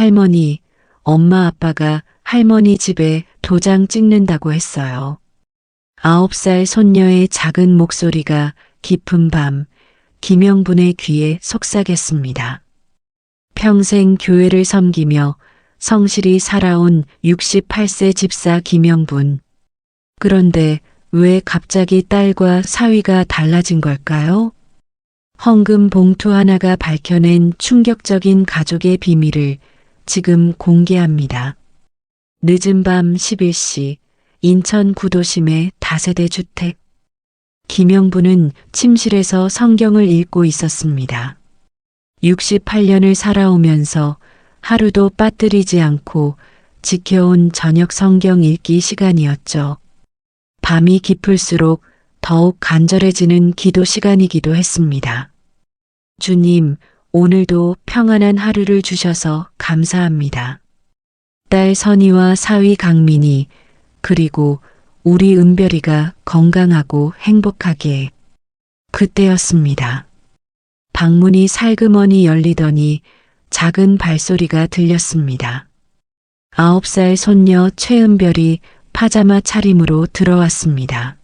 할머니, 엄마 아빠가 할머니 집에 도장 찍는다고 했어요. 9살 손녀의 작은 목소리가 깊은 밤 김영분의 귀에 속삭였습니다. 평생 교회를 섬기며 성실히 살아온 68세 집사 김영분. 그런데 왜 갑자기 딸과 사위가 달라진 걸까요? 헌금 봉투 하나가 밝혀낸 충격적인 가족의 비밀을 지금 공개합니다. 늦은 밤 11시 인천 구도심의 다세대 주택. 김영분은 침실에서 성경을 읽고 있었습니다. 68년을 살아오면서 하루도 빠뜨리지 않고 지켜온 저녁 성경 읽기 시간이었죠. 밤이 깊을수록 더욱 간절해지는 기도 시간이기도 했습니다. 주님, 오늘도 평안한 하루를 주셔서 감사합니다. 딸 선희와 사위 강민이 그리고 우리 은별이가 건강하고 행복하게. 그때였습니다. 방문이 살그머니 열리더니 작은 발소리가 들렸습니다. 9살 손녀 최은별이 파자마 차림으로 들어왔습니다.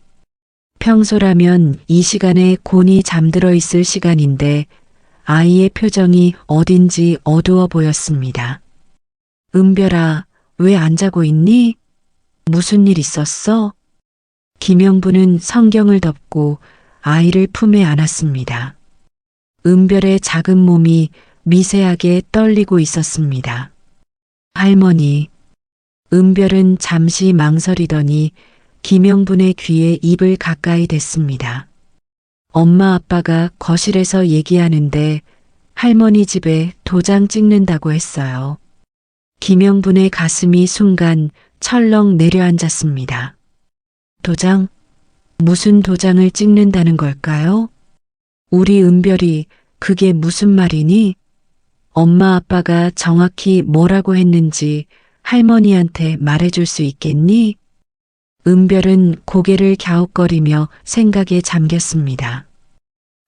평소라면 이 시간에 곤히 잠들어 있을 시간인데 아이의 표정이 어딘지 어두워 보였습니다. 은별아, 왜 안 자고 있니? 무슨 일 있었어? 김영분은 성경을 덮고 아이를 품에 안았습니다. 은별의 작은 몸이 미세하게 떨리고 있었습니다. 할머니, 은별은 잠시 망설이더니 김영분의 귀에 입을 가까이 댔습니다. 엄마 아빠가 거실에서 얘기하는데 할머니 집에 도장 찍는다고 했어요. 김영분의 가슴이 순간 철렁 내려앉았습니다. 도장? 무슨 도장을 찍는다는 걸까요? 우리 은별이 그게 무슨 말이니? 엄마 아빠가 정확히 뭐라고 했는지 할머니한테 말해줄 수 있겠니? 은별은 고개를 갸웃거리며 생각에 잠겼습니다.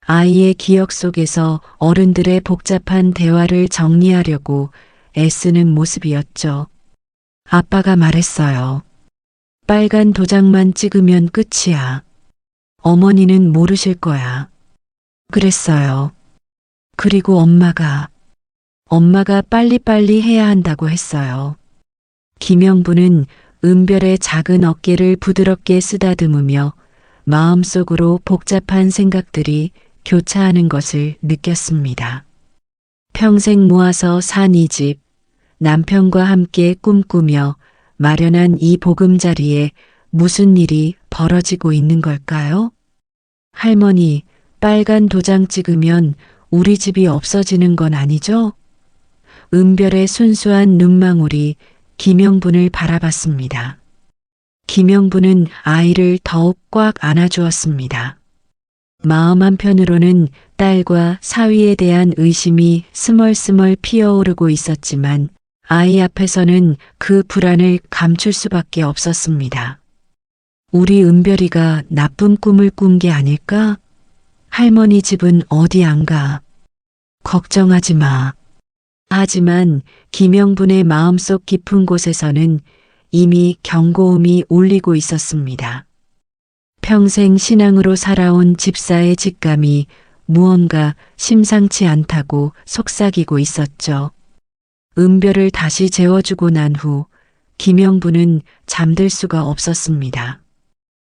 아이의 기억 속에서 어른들의 복잡한 대화를 정리하려고 애쓰는 모습이었죠. 아빠가 말했어요. 빨간 도장만 찍으면 끝이야. 어머니는 모르실 거야. 그랬어요. 그리고 엄마가 빨리빨리 해야 한다고 했어요. 김영분은 은별의 작은 어깨를 부드럽게 쓰다듬으며 마음속으로 복잡한 생각들이 교차하는 것을 느꼈습니다. 평생 모아서 산 이 집, 남편과 함께 꿈꾸며 마련한 이 보금자리에 무슨 일이 벌어지고 있는 걸까요? 할머니, 빨간 도장 찍으면 우리 집이 없어지는 건 아니죠? 은별의 순수한 눈망울이 김영분을 바라봤습니다. 김영분은 아이를 더욱 꽉 안아주었습니다. 마음 한편으로는 딸과 사위에 대한 의심이 스멀스멀 피어오르고 있었지만 아이 앞에서는 그 불안을 감출 수밖에 없었습니다. 우리 은별이가 나쁜 꿈을 꾼 게 아닐까? 할머니 집은 어디 안 가? 걱정하지 마. 하지만 김영분의 마음속 깊은 곳에서는 이미 경고음이 울리고 있었습니다. 평생 신앙으로 살아온 집사의 직감이 무언가 심상치 않다고 속삭이고 있었죠. 은별을 다시 재워주고 난 후 김영분은 잠들 수가 없었습니다.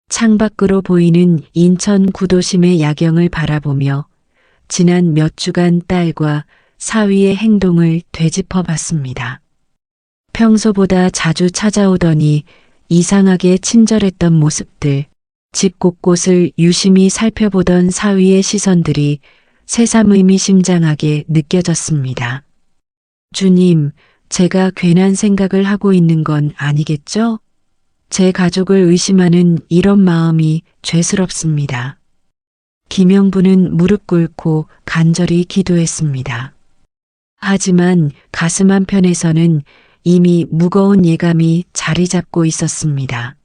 창밖으로 보이는 인천 구도심의 야경을 바라보며 지난 몇 주간 딸과 사위의 행동을 되짚어 봤습니다. 평소보다 자주 찾아오더니 이상하게 친절했던 모습들, 집 곳곳을 유심히 살펴보던 사위의 시선들이 새삼 의미심장하게 느껴졌습니다. 주님, 제가 괜한 생각을 하고 있는 건 아니겠죠? 제 가족을 의심하는 이런 마음이 죄스럽습니다. 김영분은 무릎 꿇고 간절히 기도했습니다. 하지만 가슴 한편에서는 이미 무거운 예감이 자리 잡고 있었습니다.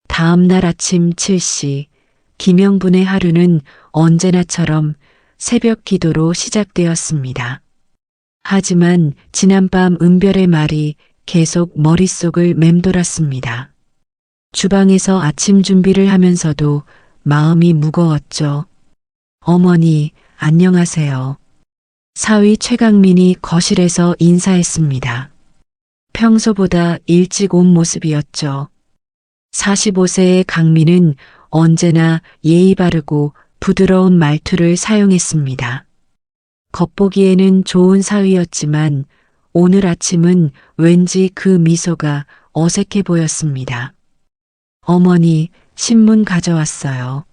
다음 날 아침 7시, 김영분의 하루는 언제나처럼 새벽 기도로 시작되었습니다. 하지만 지난밤 은별의 말이 계속 머릿속을 맴돌았습니다. 주방에서 아침 준비를 하면서도 마음이 무거웠죠. 어머니, 안녕하세요. 사위 최강민이 거실에서 인사했습니다. 평소보다 일찍 온 모습이었죠. 45세의 강민은 언제나 예의 바르고 부드러운 말투를 사용했습니다. 겉보기에는 좋은 사위였지만 오늘 아침은 왠지 그 미소가 어색해 보였습니다. 어머니, 신문 가져왔어요.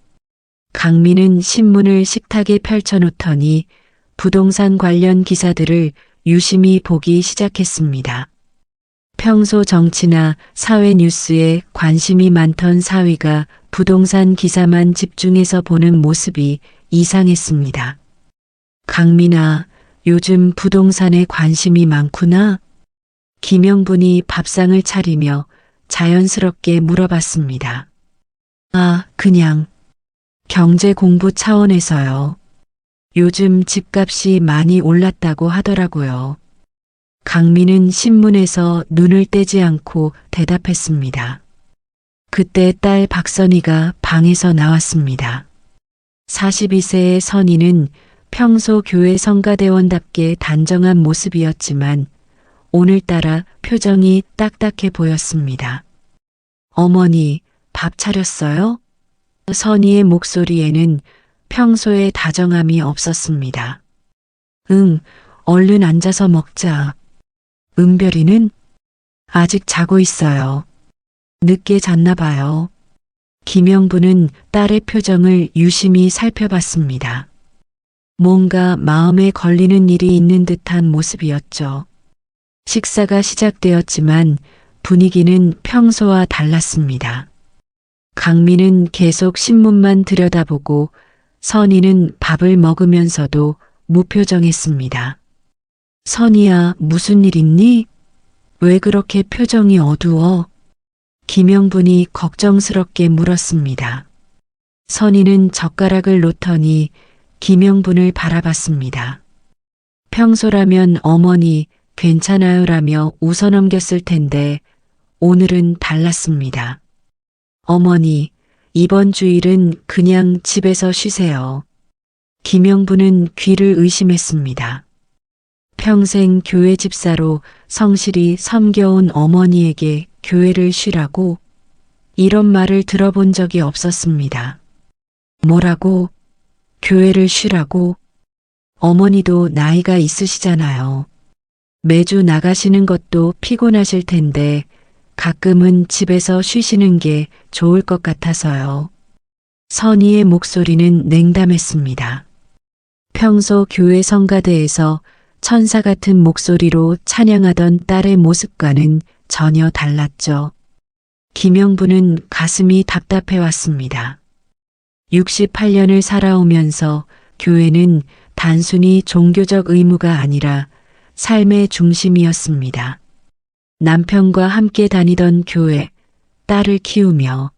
강민은 신문을 식탁에 펼쳐놓더니 부동산 관련 기사들을 유심히 보기 시작했습니다. 평소 정치나 사회 뉴스에 관심이 많던 사위가 부동산 기사만 집중해서 보는 모습이 이상했습니다. 강민아, 요즘 부동산에 관심이 많구나? 김영분이 밥상을 차리며 자연스럽게 물어봤습니다. 아, 그냥 경제 공부 차원에서요. 요즘 집값이 많이 올랐다고 하더라고요. 강민은 신문에서 눈을 떼지 않고 대답했습니다. 그때 딸 박선희가 방에서 나왔습니다. 42세의 선희는 평소 교회 성가대원답게 단정한 모습이었지만 오늘따라 표정이 딱딱해 보였습니다. 어머니, 밥 차렸어요? 선희의 목소리에는 평소의 다정함이 없었습니다. 응, 얼른 앉아서 먹자. 은별이는? 아직 자고 있어요. 늦게 잤나 봐요. 김영부는 딸의 표정을 유심히 살펴봤습니다. 뭔가 마음에 걸리는 일이 있는 듯한 모습이었죠. 식사가 시작되었지만 분위기는 평소와 달랐습니다. 강민은 계속 신문만 들여다보고 선희는 밥을 먹으면서도 무표정했습니다. 선희야, 무슨 일 있니? 왜 그렇게 표정이 어두워? 김영분이 걱정스럽게 물었습니다. 선희는 젓가락을 놓더니 김영분을 바라봤습니다. 평소라면 어머니 괜찮아요라며 웃어넘겼을 텐데 오늘은 달랐습니다. 어머니, 이번 주일은 그냥 집에서 쉬세요. 김영분은 귀를 의심했습니다. 평생 교회 집사로 성실히 섬겨온 어머니에게 교회를 쉬라고? 이런 말을 들어본 적이 없었습니다. 뭐라고? 교회를 쉬라고? 어머니도 나이가 있으시잖아요. 매주 나가시는 것도 피곤하실 텐데 가끔은 집에서 쉬시는 게 좋을 것 같아서요. 선희의 목소리는 냉담했습니다. 평소 교회 성가대에서 천사 같은 목소리로 찬양하던 딸의 모습과는 전혀 달랐죠. 김영부는 가슴이 답답해 왔습니다. 68년을 살아오면서 교회는 단순히 종교적 의무가 아니라 삶의 중심이었습니다. 남편과 함께 다니던 교회, 딸을 키우며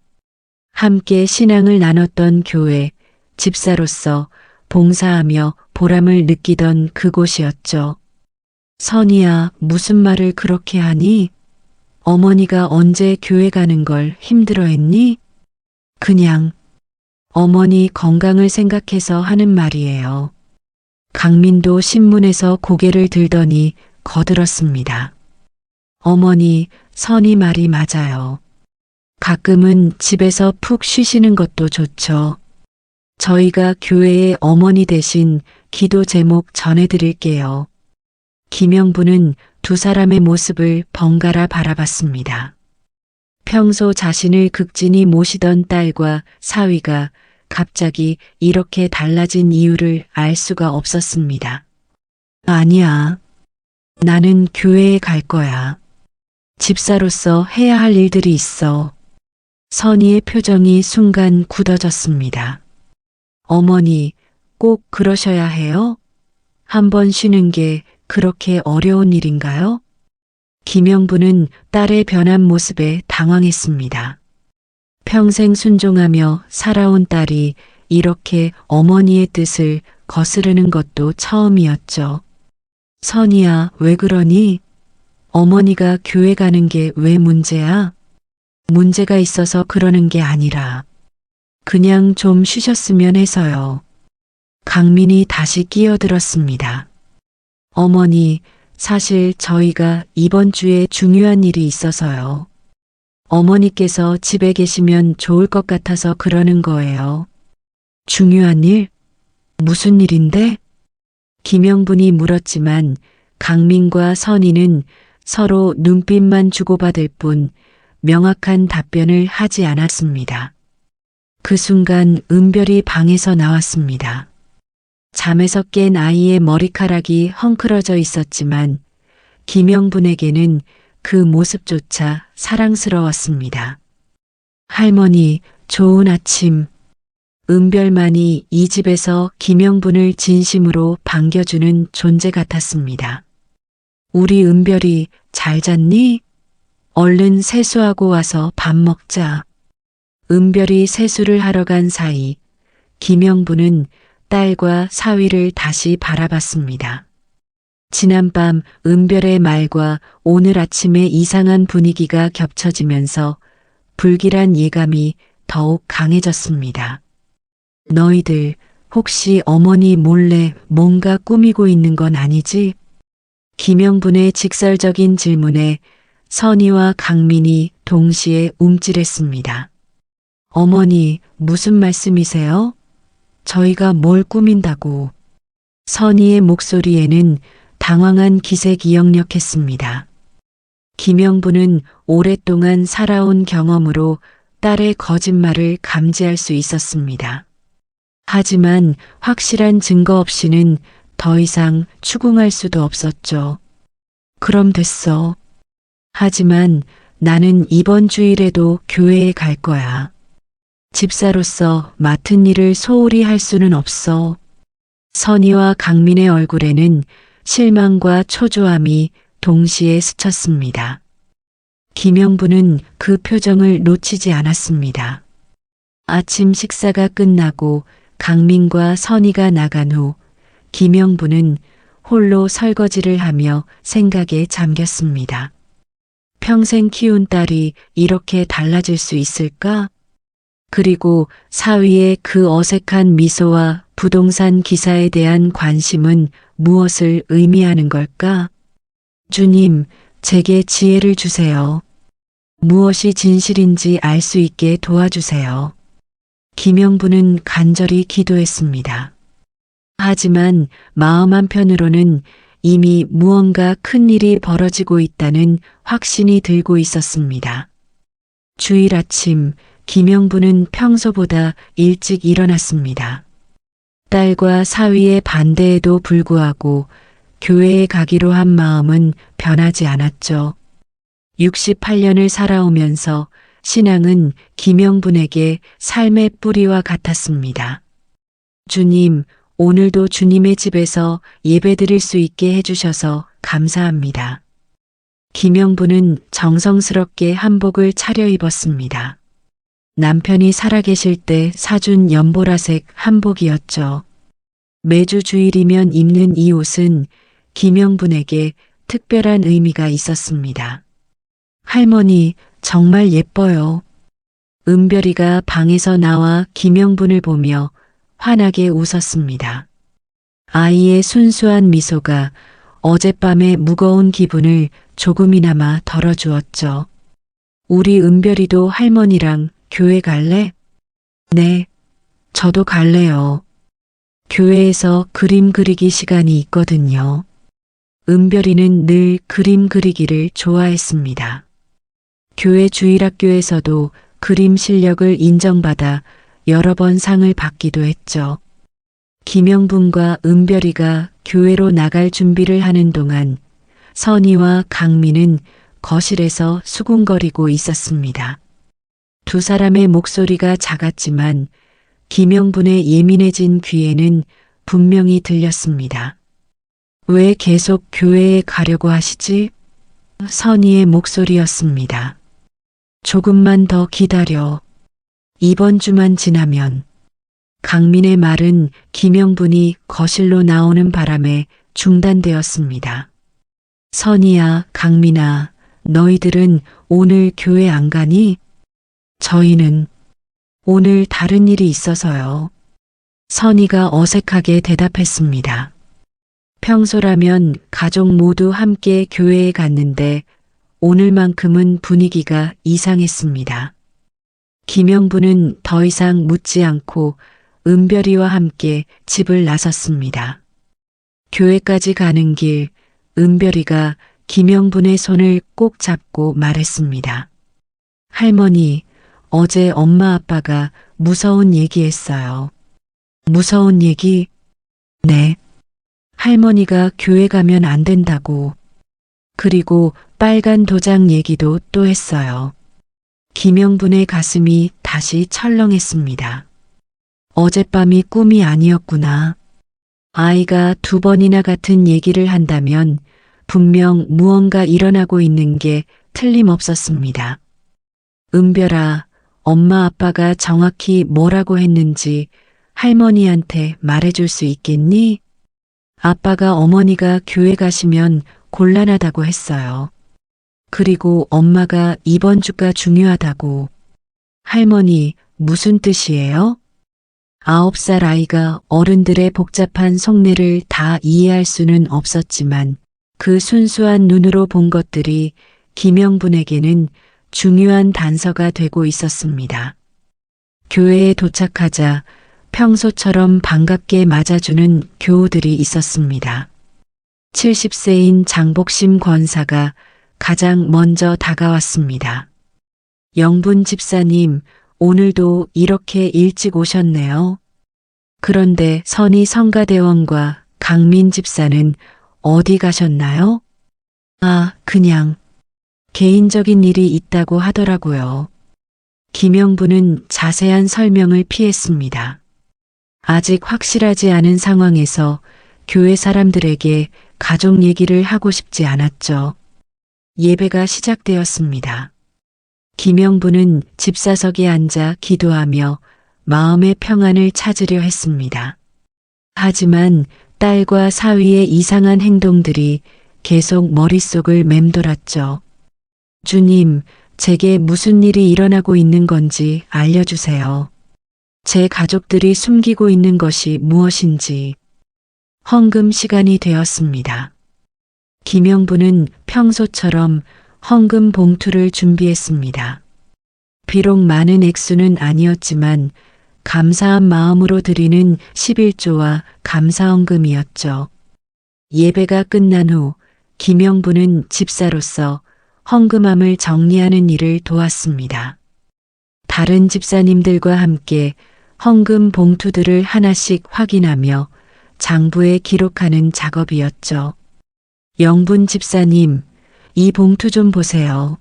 함께 신앙을 나눴던 교회, 집사로서 봉사하며 보람을 느끼던 그곳이었죠. 선희야, 무슨 말을 그렇게 하니? 어머니가 언제 교회 가는 걸 힘들어했니? 그냥 어머니 건강을 생각해서 하는 말이에요. 강민도 신문에서 고개를 들더니 거들었습니다. 어머니, 선희 말이 맞아요. 가끔은 집에서 푹 쉬시는 것도 좋죠. 저희가 교회의 어머니 대신 기도 제목 전해드릴게요. 김영부는 두 사람의 모습을 번갈아 바라봤습니다. 평소 자신을 극진히 모시던 딸과 사위가 갑자기 이렇게 달라진 이유를 알 수가 없었습니다. 아니야. 나는 교회에 갈 거야. 집사로서 해야 할 일들이 있어. 선희의 표정이 순간 굳어졌습니다. 어머니, 꼭 그러셔야 해요? 한번 쉬는 게 그렇게 어려운 일인가요? 김영부는 딸의 변한 모습에 당황했습니다. 평생 순종하며 살아온 딸이 이렇게 어머니의 뜻을 거스르는 것도 처음이었죠. 선이야, 왜 그러니? 어머니가 교회 가는 게 왜 문제야? 문제가 있어서 그러는 게 아니라 그냥 좀 쉬셨으면 해서요. 강민이 다시 끼어들었습니다. 어머니, 사실 저희가 이번 주에 중요한 일이 있어서요. 어머니께서 집에 계시면 좋을 것 같아서 그러는 거예요. 중요한 일? 무슨 일인데? 김영분이 물었지만 강민과 선희는 서로 눈빛만 주고받을 뿐 명확한 답변을 하지 않았습니다. 그 순간 은별이 방에서 나왔습니다. 잠에서 깬 아이의 머리카락이 헝클어져 있었지만 김영분에게는 그 모습조차 사랑스러웠습니다. 할머니, 좋은 아침. 은별만이 이 집에서 김영분을 진심으로 반겨주는 존재 같았습니다. 우리 은별이 잘 잤니? 얼른 세수하고 와서 밥 먹자. 은별이 세수를 하러 간 사이 김영분은 딸과 사위를 다시 바라봤습니다. 지난밤 은별의 말과 오늘 아침의 이상한 분위기가 겹쳐지면서 불길한 예감이 더욱 강해졌습니다. 너희들 혹시 어머니 몰래 뭔가 꾸미고 있는 건 아니지? 김영분의 직설적인 질문에 선희와 강민이 동시에 움찔했습니다. 어머니, 무슨 말씀이세요? 저희가 뭘 꾸민다고? 선희의 목소리에는 당황한 기색이 역력했습니다. 김영분은 오랫동안 살아온 경험으로 딸의 거짓말을 감지할 수 있었습니다. 하지만 확실한 증거 없이는 더 이상 추궁할 수도 없었죠. 그럼 됐어. 하지만 나는 이번 주일에도 교회에 갈 거야. 집사로서 맡은 일을 소홀히 할 수는 없어. 선희와 강민의 얼굴에는 실망과 초조함이 동시에 스쳤습니다. 김영분은 그 표정을 놓치지 않았습니다. 아침 식사가 끝나고 강민과 선희가 나간 후 김영분은 홀로 설거지를 하며 생각에 잠겼습니다. 평생 키운 딸이 이렇게 달라질 수 있을까? 그리고 사위의 그 어색한 미소와 부동산 기사에 대한 관심은 무엇을 의미하는 걸까? 주님, 제게 지혜를 주세요. 무엇이 진실인지 알 수 있게 도와주세요. 김영분은 간절히 기도했습니다. 하지만 마음 한편으로는 이미 무언가 큰 일이 벌어지고 있다는 확신이 들고 있었습니다. 주일 아침, 김영분은 평소보다 일찍 일어났습니다. 딸과 사위의 반대에도 불구하고 교회에 가기로 한 마음은 변하지 않았죠. 68년을 살아오면서 신앙은 김영분에게 삶의 뿌리와 같았습니다. 주님, 오늘도 주님의 집에서 예배드릴 수 있게 해주셔서 감사합니다. 김영분은 정성스럽게 한복을 차려입었습니다. 남편이 살아계실 때 사준 연보라색 한복이었죠. 매주 주일이면 입는 이 옷은 김영분에게 특별한 의미가 있었습니다. 할머니, 정말 예뻐요. 은별이가 방에서 나와 김영분을 보며 환하게 웃었습니다. 아이의 순수한 미소가 어젯밤의 무거운 기분을 조금이나마 덜어주었죠. 우리 은별이도 할머니랑 교회 갈래? 네, 저도 갈래요. 교회에서 그림 그리기 시간이 있거든요. 은별이는 늘 그림 그리기를 좋아했습니다. 교회 주일학교에서도 그림 실력을 인정받아 여러 번 상을 받기도 했죠. 김영분과 은별이가 교회로 나갈 준비를 하는 동안 선희와 강민은 거실에서 수군거리고 있었습니다. 두 사람의 목소리가 작았지만 김영분의 예민해진 귀에는 분명히 들렸습니다. 왜 계속 교회에 가려고 하시지? 선희의 목소리였습니다. 조금만 더 기다려. 이번 주만 지나면. 강민의 말은 김영분이 거실로 나오는 바람에 중단되었습니다. 선이야, 강민아, 너희들은 오늘 교회 안 가니? 저희는 오늘 다른 일이 있어서요. 선이가 어색하게 대답했습니다. 평소라면 가족 모두 함께 교회에 갔는데 오늘만큼은 분위기가 이상했습니다. 김영부는 더 이상 묻지 않고 은별이와 함께 집을 나섰습니다. 교회까지 가는 길, 은별이가 김영분의 손을 꼭 잡고 말했습니다. 할머니, 어제 엄마 아빠가 무서운 얘기했어요. 무서운 얘기? 네. 할머니가 교회 가면 안 된다고. 그리고 빨간 도장 얘기도 또 했어요. 김영분의 가슴이 다시 철렁했습니다. 어젯밤이 꿈이 아니었구나. 아이가 2번이나 같은 얘기를 한다면 분명 무언가 일어나고 있는 게 틀림없었습니다. 은별아, 엄마 아빠가 정확히 뭐라고 했는지 할머니한테 말해줄 수 있겠니? 아빠가 어머니가 교회 가시면 곤란하다고 했어요. 그리고 엄마가 이번 주가 중요하다고. 할머니, 무슨 뜻이에요? 9살 아이가 어른들의 복잡한 속내를 다 이해할 수는 없었지만 그 순수한 눈으로 본 것들이 김영분에게는 중요한 단서가 되고 있었습니다. 교회에 도착하자 평소처럼 반갑게 맞아주는 교우들이 있었습니다. 70세인 장복심 권사가 가장 먼저 다가왔습니다. 영분 집사님, 오늘도 이렇게 일찍 오셨네요. 그런데 선희 성가대원과 강민 집사는 어디 가셨나요? 아, 그냥 개인적인 일이 있다고 하더라고요. 김영부는 자세한 설명을 피했습니다. 아직 확실하지 않은 상황에서 교회 사람들에게 가족 얘기를 하고 싶지 않았죠. 예배가 시작되었습니다. 김영부는 집사석에 앉아 기도하며 마음의 평안을 찾으려 했습니다. 하지만 딸과 사위의 이상한 행동들이 계속 머릿속을 맴돌았죠. 주님, 제게 무슨 일이 일어나고 있는 건지 알려주세요. 제 가족들이 숨기고 있는 것이 무엇인지. 헌금 시간이 되었습니다. 김영부는 평소처럼 헌금 봉투를 준비했습니다. 비록 많은 액수는 아니었지만 감사한 마음으로 드리는 11조와 감사헌금이었죠. 예배가 끝난 후 김영부는 집사로서 헌금함을 정리하는 일을 도왔습니다. 다른 집사님들과 함께 헌금 봉투들을 하나씩 확인하며 장부에 기록하는 작업이었죠. 영분 집사님, 이 봉투 좀 보세요.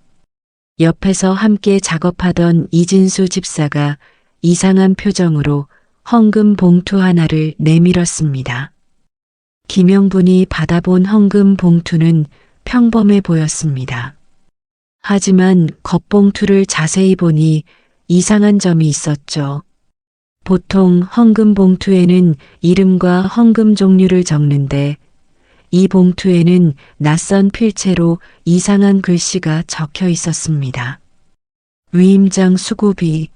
옆에서 함께 작업하던 이진수 집사가 이상한 표정으로 헌금 봉투 하나를 내밀었습니다. 김영분이 받아본 헌금 봉투는 평범해 보였습니다. 하지만 겉봉투를 자세히 보니 이상한 점이 있었죠. 보통 헌금 봉투에는 이름과 헌금 종류를 적는데 이 봉투에는 낯선 필체로 이상한 글씨가 적혀 있었습니다. 위임장 수고비.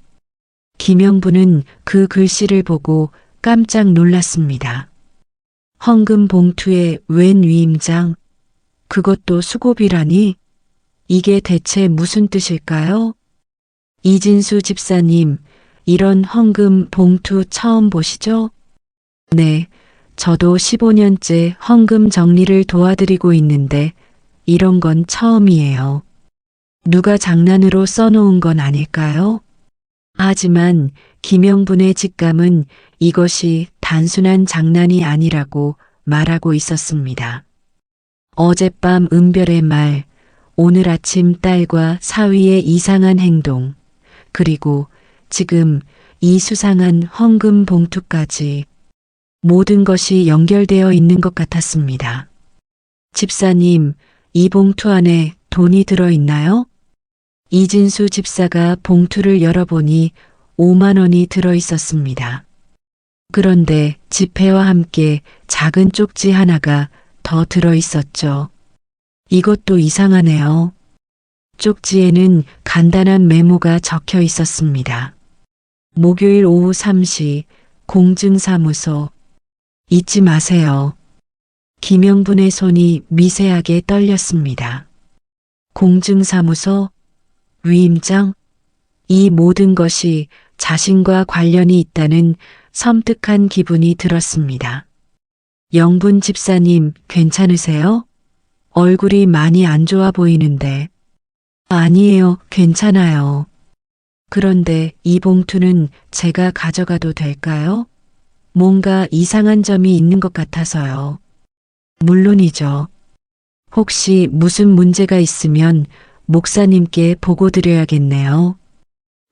김영부는 그 글씨를 보고 깜짝 놀랐습니다. 헌금 봉투에 웬 위임장? 그것도 수고비라니? 이게 대체 무슨 뜻일까요? 이진수 집사님, 이런 헌금 봉투 처음 보시죠? 네, 저도 15년째 헌금 정리를 도와드리고 있는데 이런 건 처음이에요. 누가 장난으로 써놓은 건 아닐까요? 하지만 김영분의 직감은 이것이 단순한 장난이 아니라고 말하고 있었습니다. 어젯밤 은별의 말, 오늘 아침 딸과 사위의 이상한 행동, 그리고 지금 이 수상한 헌금 봉투까지 모든 것이 연결되어 있는 것 같았습니다. 집사님, 이 봉투 안에 돈이 들어있나요? 이진수 집사가 봉투를 열어보니 5만 원이 들어있었습니다. 그런데 지폐와 함께 작은 쪽지 하나가 더 들어 있었죠. 이것도 이상하네요. 쪽지에는 간단한 메모가 적혀 있었습니다. 목요일 오후 3시 공증사무소. 잊지 마세요. 김영분의 손이 미세하게 떨렸습니다. 공증사무소, 위임장, 이 모든 것이 자신과 관련이 있다는 섬뜩한 기분이 들었습니다. 영분 집사님, 괜찮으세요? 얼굴이 많이 안 좋아 보이는데. 아니에요, 괜찮아요. 그런데 이 봉투는 제가 가져가도 될까요? 뭔가 이상한 점이 있는 것 같아서요. 물론이죠. 혹시 무슨 문제가 있으면 목사님께 보고드려야겠네요.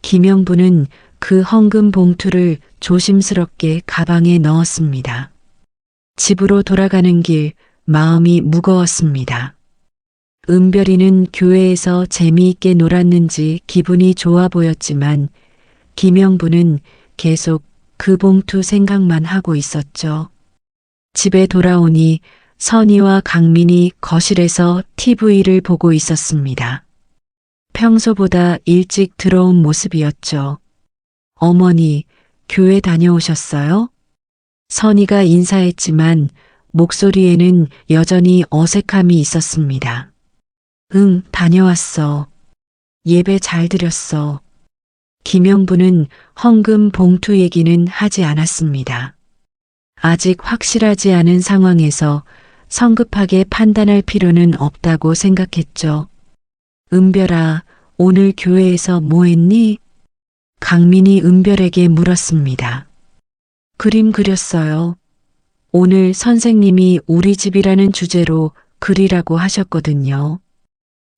김영분은 그 헌금 봉투를 조심스럽게 가방에 넣었습니다. 집으로 돌아가는 길 마음이 무거웠습니다. 은별이는 교회에서 재미있게 놀았는지 기분이 좋아 보였지만 김영분은 계속 그 봉투 생각만 하고 있었죠. 집에 돌아오니 선희와 강민이 거실에서 TV를 보고 있었습니다. 평소보다 일찍 들어온 모습이었죠. 어머니, 교회 다녀오셨어요? 선희가 인사했지만 목소리에는 여전히 어색함이 있었습니다. 응, 다녀왔어. 예배 잘 드렸어. 김영분은 헌금 봉투 얘기는 하지 않았습니다. 아직 확실하지 않은 상황에서 성급하게 판단할 필요는 없다고 생각했죠. 은별아, 오늘 교회에서 뭐 했니? 강민이 은별에게 물었습니다. 그림 그렸어요. 오늘 선생님이 우리 집이라는 주제로 그리라고 하셨거든요.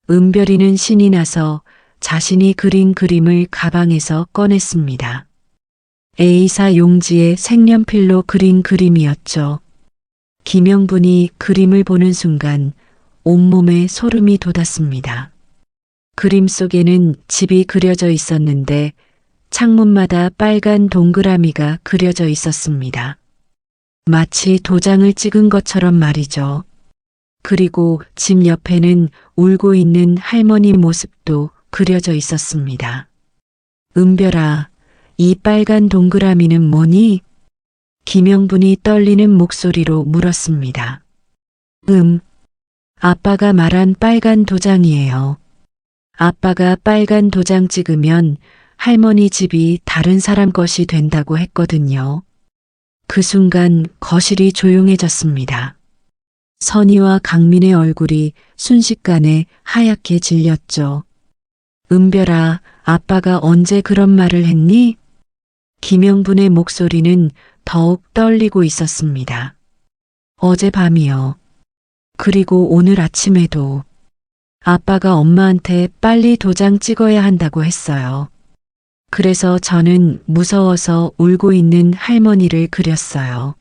은별이는 신이 나서 자신이 그린 그림을 가방에서 꺼냈습니다. A사 용지에 색연필로 그린 그림이었죠. 김영분이 그림을 보는 순간 온몸에 소름이 돋았습니다. 그림 속에는 집이 그려져 있었는데 창문마다 빨간 동그라미가 그려져 있었습니다. 마치 도장을 찍은 것처럼 말이죠. 그리고 집 옆에는 울고 있는 할머니 모습도 그려져 있었습니다. 은별아, 이 빨간 동그라미는 뭐니? 김영분이 떨리는 목소리로 물었습니다. 아빠가 말한 빨간 도장이에요. 아빠가 빨간 도장 찍으면 할머니 집이 다른 사람 것이 된다고 했거든요. 그 순간 거실이 조용해졌습니다. 선희와 강민의 얼굴이 순식간에 하얗게 질렸죠. 은별아, 아빠가 언제 그런 말을 했니? 김영분의 목소리는 더욱 떨리고 있었습니다. 어젯밤이요. 그리고 오늘 아침에도 아빠가 엄마한테 빨리 도장 찍어야 한다고 했어요. 그래서 저는 무서워서 울고 있는 할머니를 그렸어요.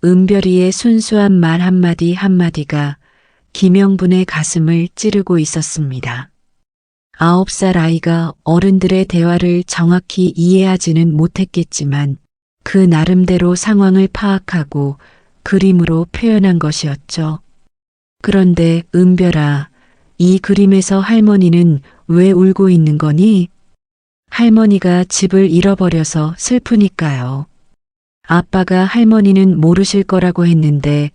은별이의 순수한 말 한마디 한마디가 김영분의 가슴을 찌르고 있었습니다. 9살 아이가 어른들의 대화를 정확히 이해하지는 못했겠지만 그 나름대로 상황을 파악하고 그림으로 표현한 것이었죠. 그런데 은별아, 이 그림에서 할머니는 왜 울고 있는 거니? 할머니가 집을 잃어버려서 슬프니까요. 아빠가 할머니는 모르실 거라고 했는데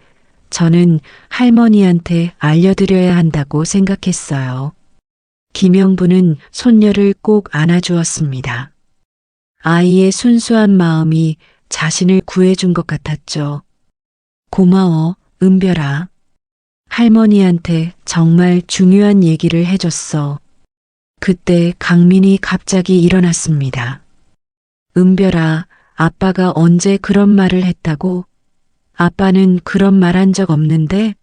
저는 할머니한테 알려드려야 한다고 생각했어요. 김영분은 손녀를 꼭 안아주었습니다. 아이의 순수한 마음이 자신을 구해준 것 같았죠. 고마워, 은별아. 할머니한테 정말 중요한 얘기를 해줬어. 그때 강민이 갑자기 일어났습니다. 은별아, 아빠가 언제 그런 말을 했다고? 아빠는 그런 말 한 적 없는데?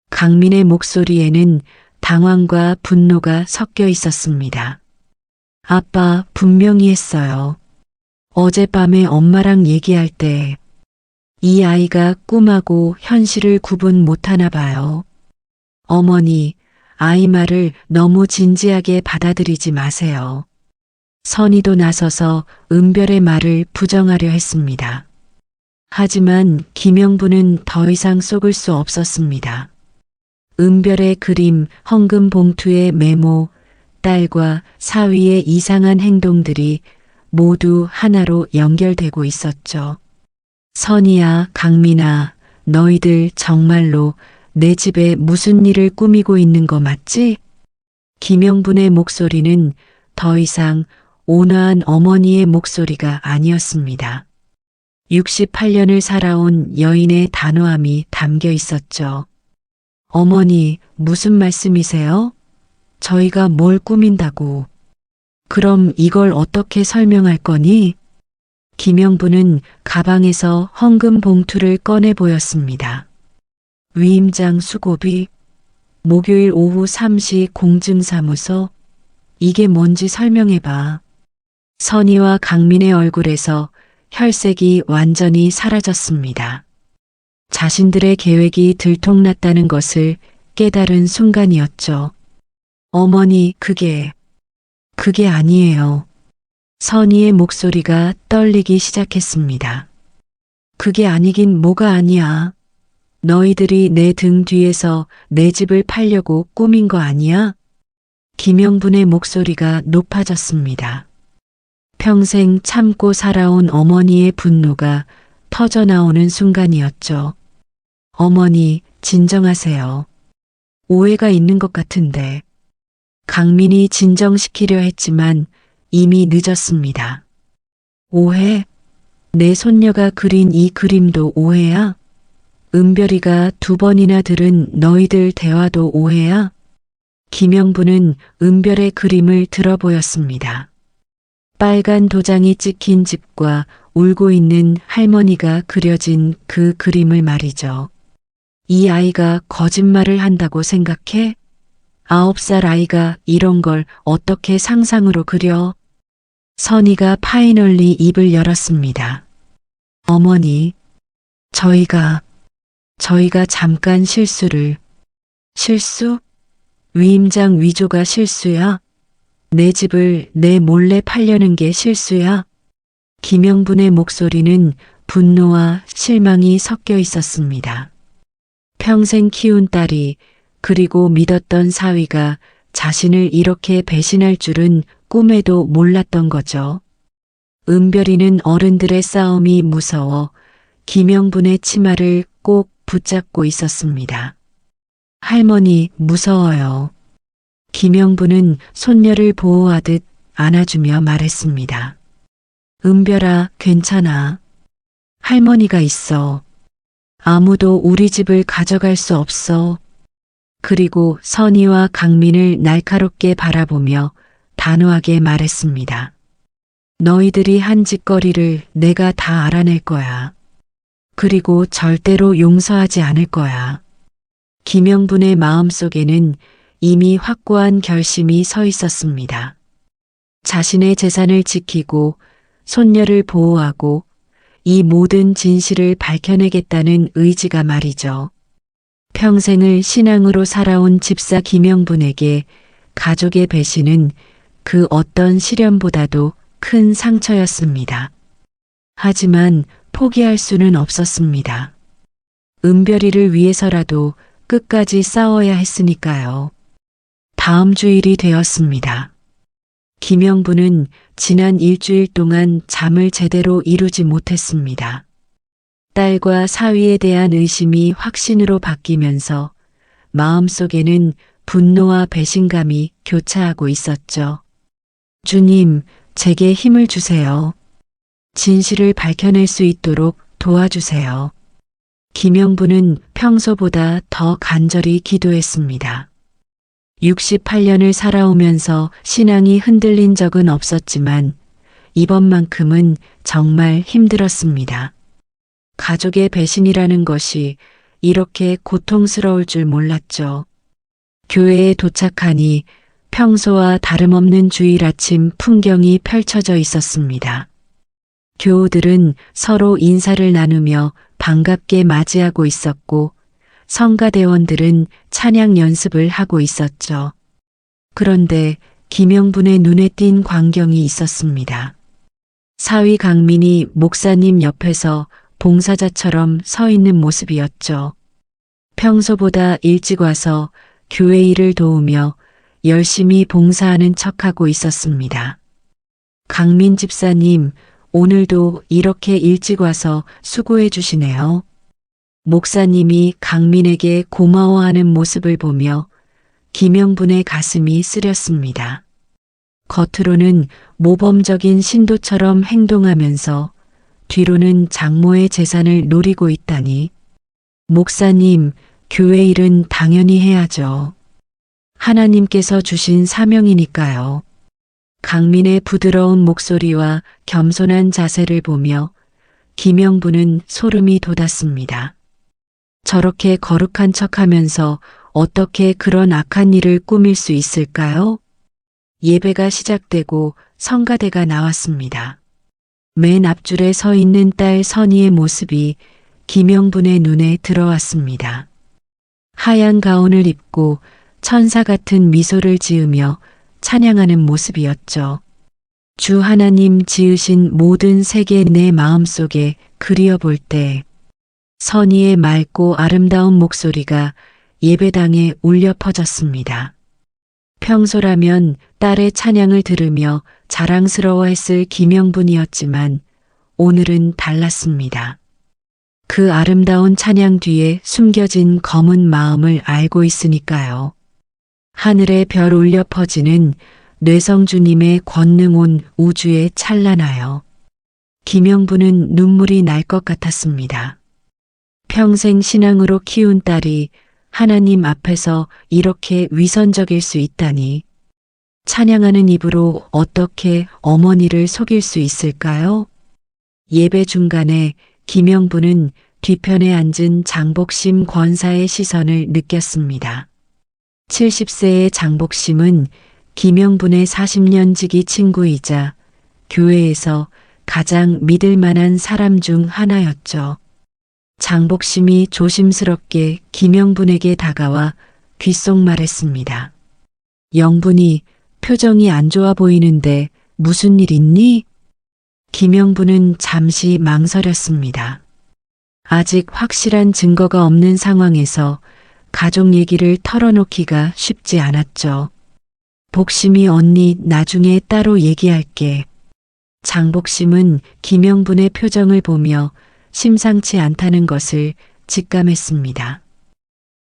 강민의 목소리에는 당황과 분노가 섞여 있었습니다. 아빠 분명히 했어요. 어젯밤에 엄마랑 얘기할 때 이 아이가 꿈하고 현실을 구분 못하나 봐요. 어머니, 아이 말을 너무 진지하게 받아들이지 마세요. 선희도 나서서 은별의 말을 부정하려 했습니다. 하지만 김영부는 더 이상 속을 수 없었습니다. 은별의 그림, 헌금 봉투의 메모, 딸과 사위의 이상한 행동들이 모두 하나로 연결되고 있었죠. 선이야, 강민아, 너희들 정말로 내 집에 무슨 일을 꾸미고 있는 거 맞지? 김영분의 목소리는 더 이상 온화한 어머니의 목소리가 아니었습니다. 68년을 살아온 여인의 단호함이 담겨 있었죠. 어머니, 무슨 말씀이세요? 저희가 뭘 꾸민다고. 그럼 이걸 어떻게 설명할 거니? 김영부는 가방에서 헌금 봉투를 꺼내 보였습니다. 위임장 수고비, 목요일 오후 3시 공증사무소, 이게 뭔지 설명해봐. 선희와 강민의 얼굴에서 혈색이 완전히 사라졌습니다. 자신들의 계획이 들통났다는 것을 깨달은 순간이었죠. 어머니, 그게 아니에요. 선희의 목소리가 떨리기 시작했습니다. 그게 아니긴 뭐가 아니야. 너희들이 내 등 뒤에서 내 집을 팔려고 꾸민 거 아니야? 김영분의 목소리가 높아졌습니다. 평생 참고 살아온 어머니의 분노가 터져나오는 순간이었죠. 어머니, 진정하세요. 오해가 있는 것 같은데. 강민이 진정시키려 했지만 이미 늦었습니다. 오해? 내 손녀가 그린 이 그림도 오해야? 은별이가 2번이나 들은 너희들 대화도 오해야? 김영부는 은별의 그림을 들어보였습니다. 빨간 도장이 찍힌 집과 울고 있는 할머니가 그려진 그 그림을 말이죠. 이 아이가 거짓말을 한다고 생각해? 9살 아이가 이런 걸 어떻게 상상으로 그려? 선희가 파이널리 입을 열었습니다. 어머니, 저희가 잠깐 실수? 위임장 위조가 실수야? 내 집을 내 몰래 팔려는 게 실수야? 김영분의 목소리는 분노와 실망이 섞여 있었습니다. 평생 키운 딸이 그리고 믿었던 사위가 자신을 이렇게 배신할 줄은 꿈에도 몰랐던 거죠. 은별이는 어른들의 싸움이 무서워 김영분의 치마를 꼭 붙잡고 있었습니다. 할머니, 무서워요. 김영분은 손녀를 보호하듯 안아주며 말했습니다. 은별아, 괜찮아. 할머니가 있어. 아무도 우리 집을 가져갈 수 없어. 그리고 선희와 강민을 날카롭게 바라보며 단호하게 말했습니다. 너희들이 한 짓거리를 내가 다 알아낼 거야. 그리고 절대로 용서하지 않을 거야. 김영분의 마음속에는 이미 확고한 결심이 서 있었습니다. 자신의 재산을 지키고 손녀를 보호하고 이 모든 진실을 밝혀내겠다는 의지가 말이죠. 평생을 신앙으로 살아온 집사 김영분에게 가족의 배신은 그 어떤 시련보다도 큰 상처였습니다. 하지만 포기할 수는 없었습니다. 은별이를 위해서라도 끝까지 싸워야 했으니까요. 다음 주일이 되었습니다. 김영부는 지난 일주일 동안 잠을 제대로 이루지 못했습니다. 딸과 사위에 대한 의심이 확신으로 바뀌면서 마음속에는 분노와 배신감이 교차하고 있었죠. 주님, 제게 힘을 주세요. 진실을 밝혀낼 수 있도록 도와주세요. 김영부는 평소보다 더 간절히 기도했습니다. 68년을 살아오면서 신앙이 흔들린 적은 없었지만 이번만큼은 정말 힘들었습니다. 가족의 배신이라는 것이 이렇게 고통스러울 줄 몰랐죠. 교회에 도착하니 평소와 다름없는 주일 아침 풍경이 펼쳐져 있었습니다. 교우들은 서로 인사를 나누며 반갑게 맞이하고 있었고 성가대원들은 찬양 연습을 하고 있었죠. 그런데 김영분의 눈에 띈 광경이 있었습니다. 사위 강민이 목사님 옆에서 봉사자처럼 서 있는 모습이었죠. 평소보다 일찍 와서 교회 일을 도우며 열심히 봉사하는 척하고 있었습니다. 강민 집사님, 오늘도 이렇게 일찍 와서 수고해 주시네요. 목사님이 강민에게 고마워하는 모습을 보며 김영분의 가슴이 쓰렸습니다. 겉으로는 모범적인 신도처럼 행동하면서 뒤로는 장모의 재산을 노리고 있다니. 목사님, 교회 일은 당연히 해야죠. 하나님께서 주신 사명이니까요. 강민의 부드러운 목소리와 겸손한 자세를 보며 김영분은 소름이 돋았습니다. 저렇게 거룩한 척하면서 어떻게 그런 악한 일을 꾸밀 수 있을까요? 예배가 시작되고 성가대가 나왔습니다. 맨 앞줄에 서 있는 딸 선희의 모습이 김영분의 눈에 들어왔습니다. 하얀 가운을 입고 천사 같은 미소를 지으며 찬양하는 모습이었죠. 주 하나님 지으신 모든 세계 내 마음속에 그리어볼 때 선희의 맑고 아름다운 목소리가 예배당에 울려 퍼졌습니다. 평소라면 딸의 찬양을 들으며 자랑스러워했을 김영분이었지만 오늘은 달랐습니다. 그 아름다운 찬양 뒤에 숨겨진 검은 마음을 알고 있으니까요. 하늘에 별 울려 퍼지는 뇌성주님의 권능 온 우주에 찬란하여 김영분은 눈물이 날 것 같았습니다. 평생 신앙으로 키운 딸이 하나님 앞에서 이렇게 위선적일 수 있다니. 찬양하는 입으로 어떻게 어머니를 속일 수 있을까요? 예배 중간에 김영분은 뒤편에 앉은 장복심 권사의 시선을 느꼈습니다. 70세의 장복심은 김영분의 40년 지기 친구이자 교회에서 가장 믿을 만한 사람 중 하나였죠. 장복심이 조심스럽게 김영분에게 다가와 귓속말했습니다. 영분이 표정이 안 좋아 보이는데 무슨 일 있니? 김영분은 잠시 망설였습니다. 아직 확실한 증거가 없는 상황에서 가족 얘기를 털어놓기가 쉽지 않았죠. 복심이 언니 나중에 따로 얘기할게. 장복심은 김영분의 표정을 보며 심상치 않다는 것을 직감했습니다.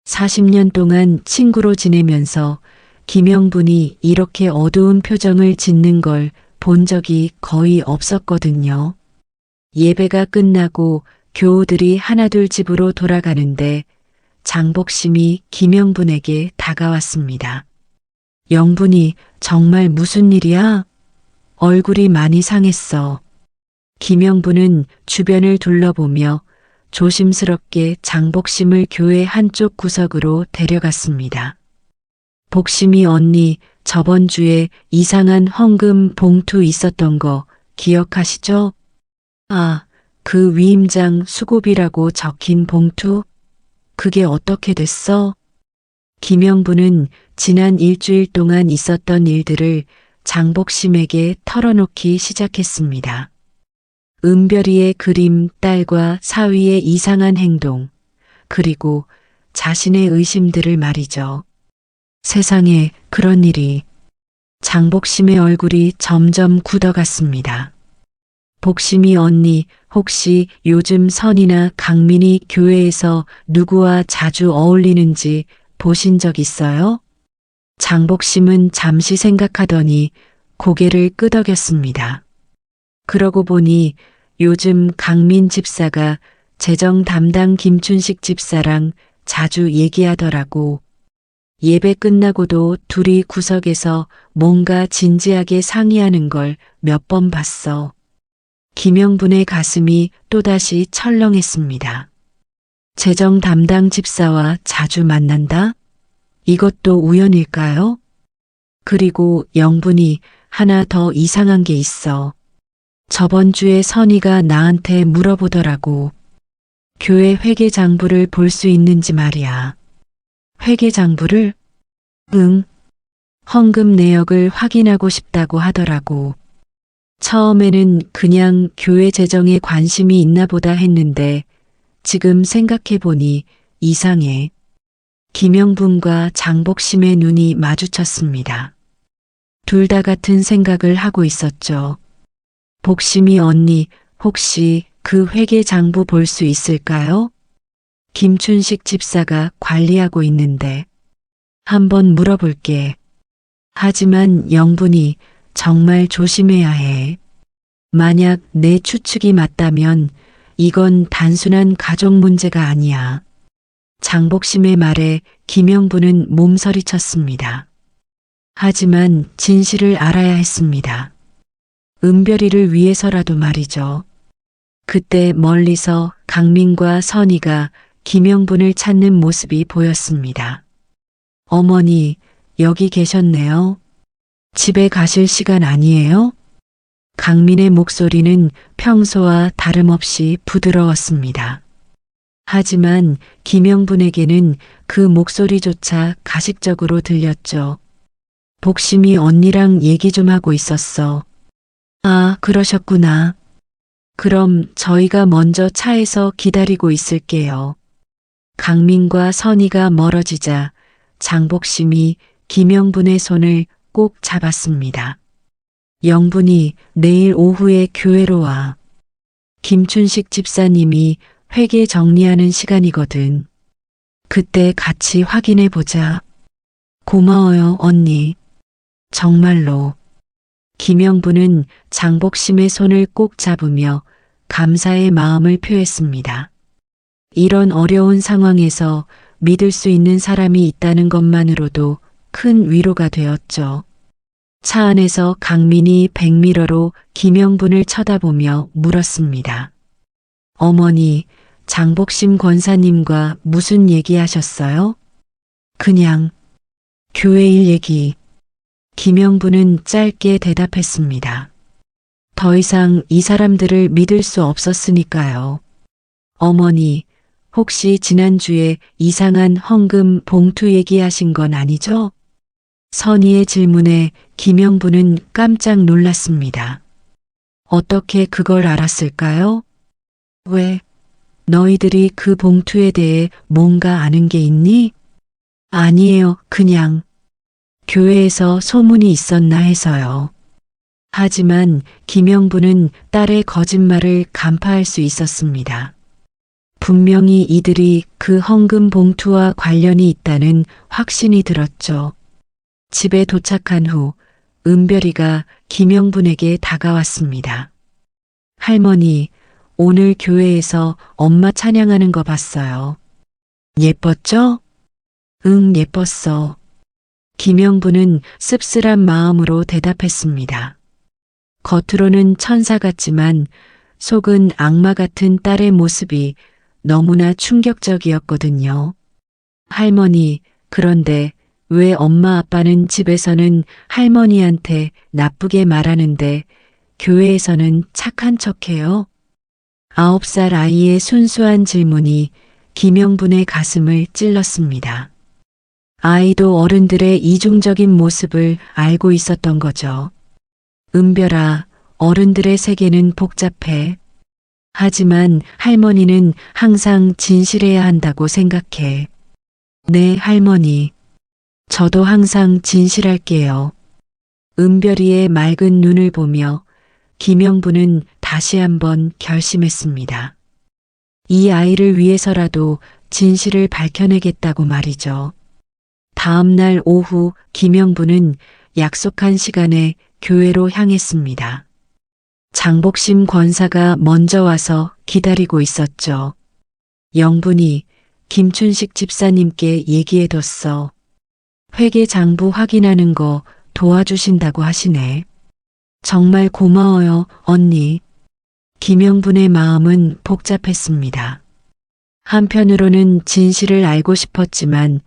40년 동안 친구로 지내면서 김영분이 이렇게 어두운 표정을 짓는 걸 본 적이 거의 없었거든요. 예배가 끝나고 교우들이 하나둘 집으로 돌아가는데 장복심이 김영분에게 다가왔습니다. 영분이 정말 무슨 일이야? 얼굴이 많이 상했어. 김영분은 주변을 둘러보며 조심스럽게 장복심을 교회 한쪽 구석으로 데려갔습니다. 복심이 언니, 저번 주에 이상한 헌금 봉투 있었던 거 기억하시죠? 아, 그 위임장 수고비라고 적힌 봉투? 그게 어떻게 됐어? 김영분은 지난 일주일 동안 있었던 일들을 장복심에게 털어놓기 시작했습니다. 은별이의 그림, 딸과 사위의 이상한 행동, 그리고 자신의 의심들을 말이죠. 세상에 그런 일이. 장복심의 얼굴이 점점 굳어갔습니다. 복심이 언니, 혹시 요즘 선이나 강민이 교회에서 누구와 자주 어울리는지 보신 적 있어요? 장복심은 잠시 생각하더니 고개를 끄덕였습니다. 그러고 보니 요즘 강민 집사가 재정 담당 김춘식 집사랑 자주 얘기하더라고. 예배 끝나고도 둘이 구석에서 뭔가 진지하게 상의하는 걸 몇 번 봤어. 김영분의 가슴이 또다시 철렁했습니다. 재정 담당 집사와 자주 만난다? 이것도 우연일까요? 그리고 영분이 하나 더 이상한 게 있어. 저번 주에 선이가 나한테 물어보더라고. 교회 회계장부를 볼 수 있는지 말이야. 회계장부를? 응. 헌금 내역을 확인하고 싶다고 하더라고. 처음에는 그냥 교회 재정에 관심이 있나 보다 했는데 지금 생각해보니 이상해. 김영분과 장복심의 눈이 마주쳤습니다. 둘 다 같은 생각을 하고 있었죠. 복심이 언니, 혹시 그 회계 장부 볼 수 있을까요? 김춘식 집사가 관리하고 있는데. 한번 물어볼게. 하지만 영분이 정말 조심해야 해. 만약 내 추측이 맞다면 이건 단순한 가족 문제가 아니야. 장복심의 말에 김영분은 몸서리쳤습니다. 하지만 진실을 알아야 했습니다. 은별이를 위해서라도 말이죠. 그때 멀리서 강민과 선희가 김영분을 찾는 모습이 보였습니다. 어머니, 여기 계셨네요. 집에 가실 시간 아니에요? 강민의 목소리는 평소와 다름없이 부드러웠습니다. 하지만 김영분에게는 그 목소리조차 가식적으로 들렸죠. 복심이 언니랑 얘기 좀 하고 있었어. 아, 그러셨구나. 그럼 저희가 먼저 차에서 기다리고 있을게요. 강민과 선희가 멀어지자 장복심이 김영분의 손을 꼭 잡았습니다. 영분이 내일 오후에 교회로 와. 김춘식 집사님이 회계 정리하는 시간이거든. 그때 같이 확인해 보자. 고마워요, 언니. 정말로. 김영분은 장복심의 손을 꼭 잡으며 감사의 마음을 표했습니다. 이런 어려운 상황에서 믿을 수 있는 사람이 있다는 것만으로도 큰 위로가 되었죠. 차 안에서 강민이 백미러로 김영분을 쳐다보며 물었습니다. 어머니, 장복심 권사님과 무슨 얘기하셨어요? 그냥 교회 일 얘기. 김영분은 짧게 대답했습니다. 더 이상 이 사람들을 믿을 수 없었으니까요. 어머니, 혹시 지난주에 이상한 헌금 봉투 얘기하신 건 아니죠? 선희의 질문에 김영분은 깜짝 놀랐습니다. 어떻게 그걸 알았을까요? 왜? 너희들이 그 봉투에 대해 뭔가 아는 게 있니? 아니에요, 그냥. 교회에서 소문이 있었나 해서요. 하지만 김영분은 딸의 거짓말을 간파할 수 있었습니다. 분명히 이들이 그 헌금 봉투와 관련이 있다는 확신이 들었죠. 집에 도착한 후 은별이가 김영분에게 다가왔습니다. 할머니, 오늘 교회에서 엄마 찬양하는 거 봤어요. 예뻤죠? 응, 예뻤어. 김영분은 씁쓸한 마음으로 대답했습니다. 겉으로는 천사 같지만 속은 악마 같은 딸의 모습이 너무나 충격적이었거든요. 할머니, 그런데 왜 엄마 아빠는 집에서는 할머니한테 나쁘게 말하는데 교회에서는 착한 척해요? 9살 아이의 순수한 질문이 김영분의 가슴을 찔렀습니다. 아이도 어른들의 이중적인 모습을 알고 있었던 거죠. 은별아, 어른들의 세계는 복잡해. 하지만 할머니는 항상 진실해야 한다고 생각해. 네, 할머니. 저도 항상 진실할게요. 은별이의 맑은 눈을 보며 김영분은 다시 한번 결심했습니다. 이 아이를 위해서라도 진실을 밝혀내겠다고 말이죠. 다음 날 오후 김영분은 약속한 시간에 교회로 향했습니다. 장복심 권사가 먼저 와서 기다리고 있었죠. 영분이 김춘식 집사님께 얘기해뒀어. 회계 장부 확인하는 거 도와주신다고 하시네. 정말 고마워요, 언니. 김영분의 마음은 복잡했습니다. 한편으로는 진실을 알고 싶었지만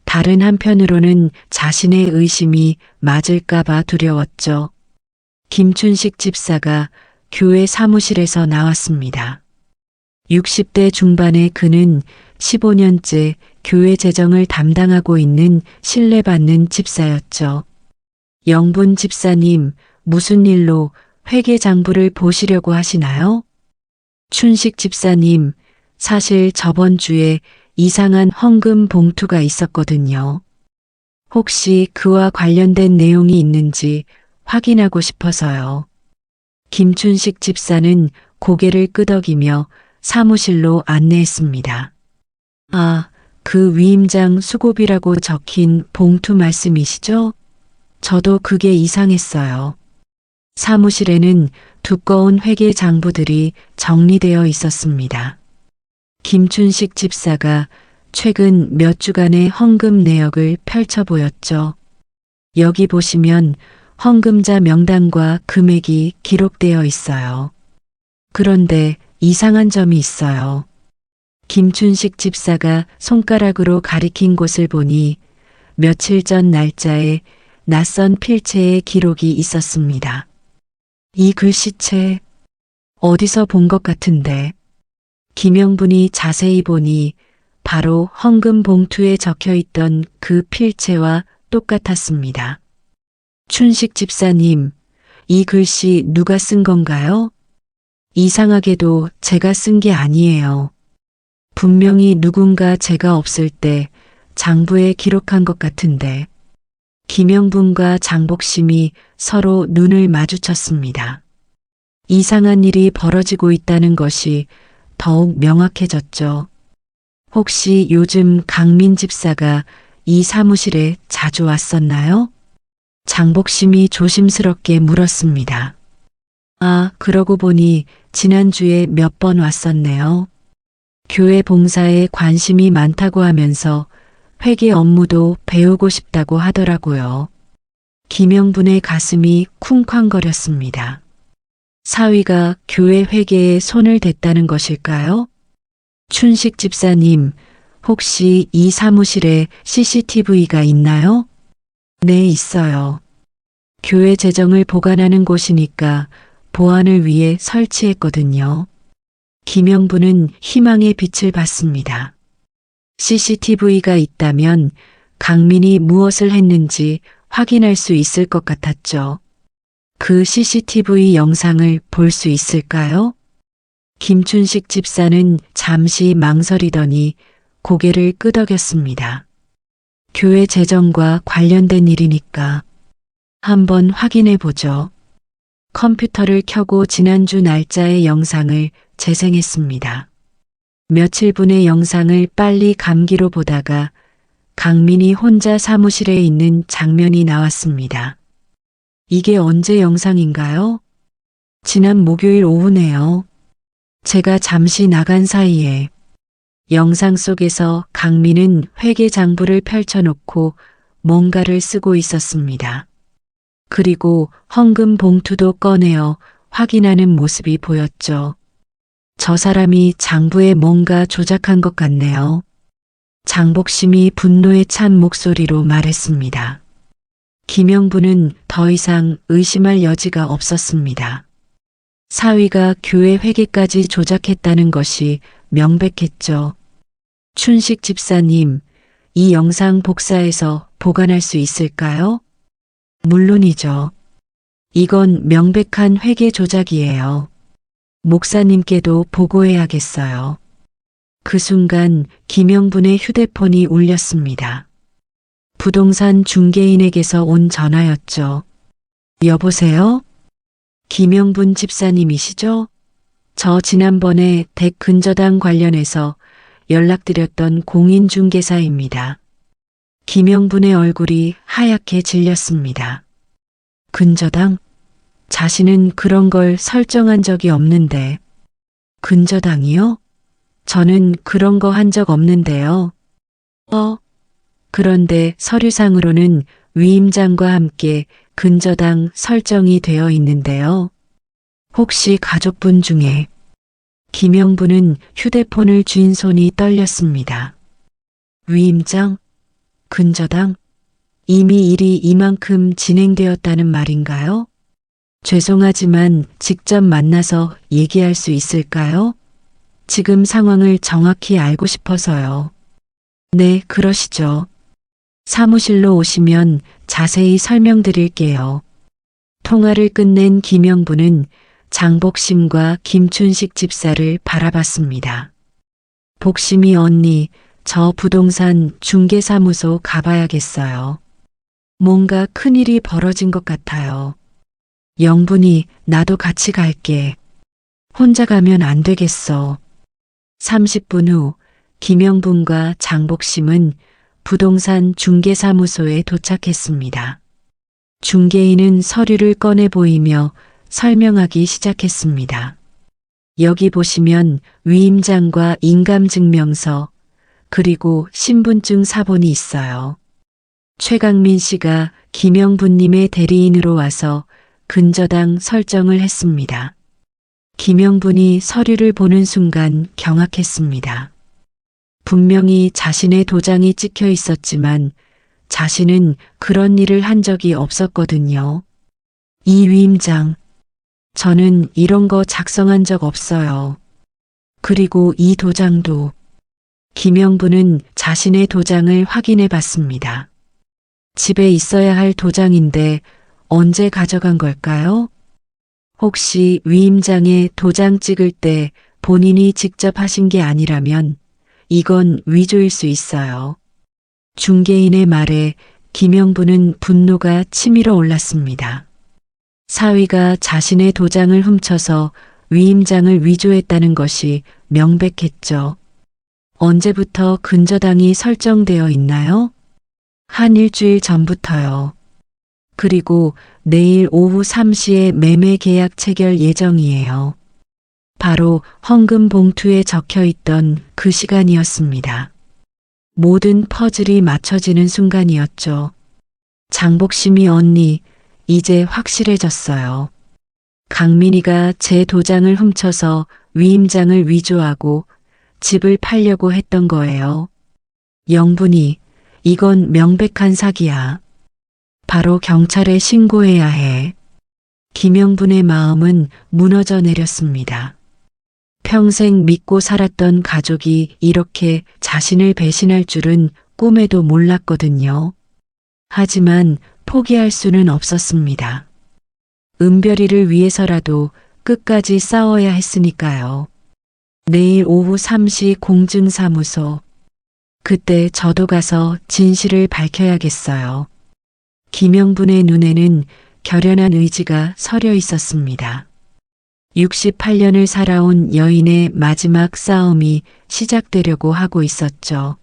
다른 한편으로는 자신의 의심이 맞을까봐 두려웠죠. 김춘식 집사가 교회 사무실에서 나왔습니다. 60대 중반의 그는 15년째 교회 재정을 담당하고 있는 신뢰받는 집사였죠. 영분 집사님, 무슨 일로 회계장부를 보시려고 하시나요? 춘식 집사님, 사실 저번 주에 이상한 헌금 봉투가 있었거든요. 혹시 그와 관련된 내용이 있는지 확인하고 싶어서요. 김춘식 집사는 고개를 끄덕이며 사무실로 안내했습니다. 아, 그 위임장 수고비라고 적힌 봉투 말씀이시죠? 저도 그게 이상했어요. 사무실에는 두꺼운 회계 장부들이 정리되어 있었습니다. 김춘식 집사가 최근 몇 주간의 헌금 내역을 펼쳐 보였죠. 여기 보시면 헌금자 명단과 금액이 기록되어 있어요. 그런데 이상한 점이 있어요. 김춘식 집사가 손가락으로 가리킨 곳을 보니 며칠 전 날짜에 낯선 필체의 기록이 있었습니다. 이 글씨체 어디서 본 것 같은데. 김영분이 자세히 보니 바로 헌금 봉투에 적혀 있던 그 필체와 똑같았습니다. 춘식 집사님, 이 글씨 누가 쓴 건가요? 이상하게도 제가 쓴 게 아니에요. 분명히 누군가 제가 없을 때 장부에 기록한 것 같은데. 김영분과 장복심이 서로 눈을 마주쳤습니다. 이상한 일이 벌어지고 있다는 것이 더욱 명확해졌죠. 혹시 요즘 강민 집사가 이 사무실에 자주 왔었나요? 장복심이 조심스럽게 물었습니다. 아, 그러고 보니 지난주에 몇 번 왔었네요. 교회 봉사에 관심이 많다고 하면서 회계 업무도 배우고 싶다고 하더라고요. 김영분의 가슴이 쿵쾅거렸습니다. 사위가 교회 회계에 손을 댔다는 것일까요? 춘식 집사님, 혹시 이 사무실에 CCTV가 있나요? 네, 있어요. 교회 재정을 보관하는 곳이니까 보안을 위해 설치했거든요. 김영분은 희망의 빛을 받습니다. CCTV가 있다면 강민이 무엇을 했는지 확인할 수 있을 것 같았죠. 그 CCTV 영상을 볼 수 있을까요? 김춘식 집사는 잠시 망설이더니 고개를 끄덕였습니다. 교회 재정과 관련된 일이니까 한번 확인해 보죠. 컴퓨터를 켜고 지난주 날짜의 영상을 재생했습니다. 며칠분의 영상을 빨리 감기로 보다가 강민이 혼자 사무실에 있는 장면이 나왔습니다. 이게 언제 영상인가요? 지난 목요일 오후네요. 제가 잠시 나간 사이에 영상 속에서 강민은 회계장부를 펼쳐놓고 뭔가를 쓰고 있었습니다. 그리고 헌금 봉투도 꺼내어 확인하는 모습이 보였죠. 저 사람이 장부에 뭔가 조작한 것 같네요. 장복심이 분노에 찬 목소리로 말했습니다. 김영분은 더 이상 의심할 여지가 없었습니다. 사위가 교회 회계까지 조작했다는 것이 명백했죠. 춘식 집사님, 이 영상 복사해서 보관할 수 있을까요? 물론이죠. 이건 명백한 회계 조작이에요. 목사님께도 보고해야겠어요. 그 순간 김영분의 휴대폰이 울렸습니다. 부동산 중개인에게서 온 전화였죠. 여보세요? 김영분 집사님이시죠? 저 지난번에 댁 근저당 관련해서 연락드렸던 공인중개사입니다. 김영분의 얼굴이 하얗게 질렸습니다. 근저당? 자신은 그런 걸 설정한 적이 없는데. 근저당이요? 저는 그런 거 한 적 없는데요. 그런데 서류상으로는 위임장과 함께 근저당 설정이 되어 있는데요. 혹시 가족분 중에. 김영분은 휴대폰을 쥔 손이 떨렸습니다. 위임장? 근저당? 이미 일이 이만큼 진행되었다는 말인가요? 죄송하지만 직접 만나서 얘기할 수 있을까요? 지금 상황을 정확히 알고 싶어서요. 네, 그러시죠. 사무실로 오시면 자세히 설명드릴게요. 통화를 끝낸 김영부는 장복심과 김춘식 집사를 바라봤습니다. 복심이 언니, 저 부동산 중개사무소 가봐야겠어요. 뭔가 큰일이 벌어진 것 같아요. 영분이 나도 같이 갈게. 혼자 가면 안 되겠어. 30분 후 김영분과 장복심은 부동산 중개사무소에 도착했습니다. 중개인은 서류를 꺼내 보이며 설명하기 시작했습니다. 여기 보시면 위임장과 인감증명서 그리고 신분증 사본이 있어요. 최강민 씨가 김영분님의 대리인으로 와서 근저당 설정을 했습니다. 김영분이 서류를 보는 순간 경악했습니다. 분명히 자신의 도장이 찍혀 있었지만 자신은 그런 일을 한 적이 없었거든요. 이 위임장, 저는 이런 거 작성한 적 없어요. 그리고 이 도장도. 김영부는 자신의 도장을 확인해 봤습니다. 집에 있어야 할 도장인데 언제 가져간 걸까요? 혹시 위임장에 도장 찍을 때 본인이 직접 하신 게 아니라면 이건 위조일 수 있어요. 중개인의 말에 김영부는 분노가 치밀어 올랐습니다. 사위가 자신의 도장을 훔쳐서 위임장을 위조했다는 것이 명백했죠. 언제부터 근저당이 설정되어 있나요? 한 일주일 전부터요. 그리고 내일 오후 3시에 매매 계약 체결 예정이에요. 바로 헌금 봉투에 적혀 있던 그 시간이었습니다. 모든 퍼즐이 맞춰지는 순간이었죠. 장복심이 언니, 이제 확실해졌어요. 강민이가 제 도장을 훔쳐서 위임장을 위조하고 집을 팔려고 했던 거예요. 영분이, 이건 명백한 사기야. 바로 경찰에 신고해야 해. 김영분의 마음은 무너져 내렸습니다. 평생 믿고 살았던 가족이 이렇게 자신을 배신할 줄은 꿈에도 몰랐거든요. 하지만 포기할 수는 없었습니다. 은별이를 위해서라도 끝까지 싸워야 했으니까요. 내일 오후 3시 공증사무소. 그때 저도 가서 진실을 밝혀야겠어요. 김영분의 눈에는 결연한 의지가 서려 있었습니다. 68년을 살아온 여인의 마지막 싸움이 시작되려고 하고 있었죠.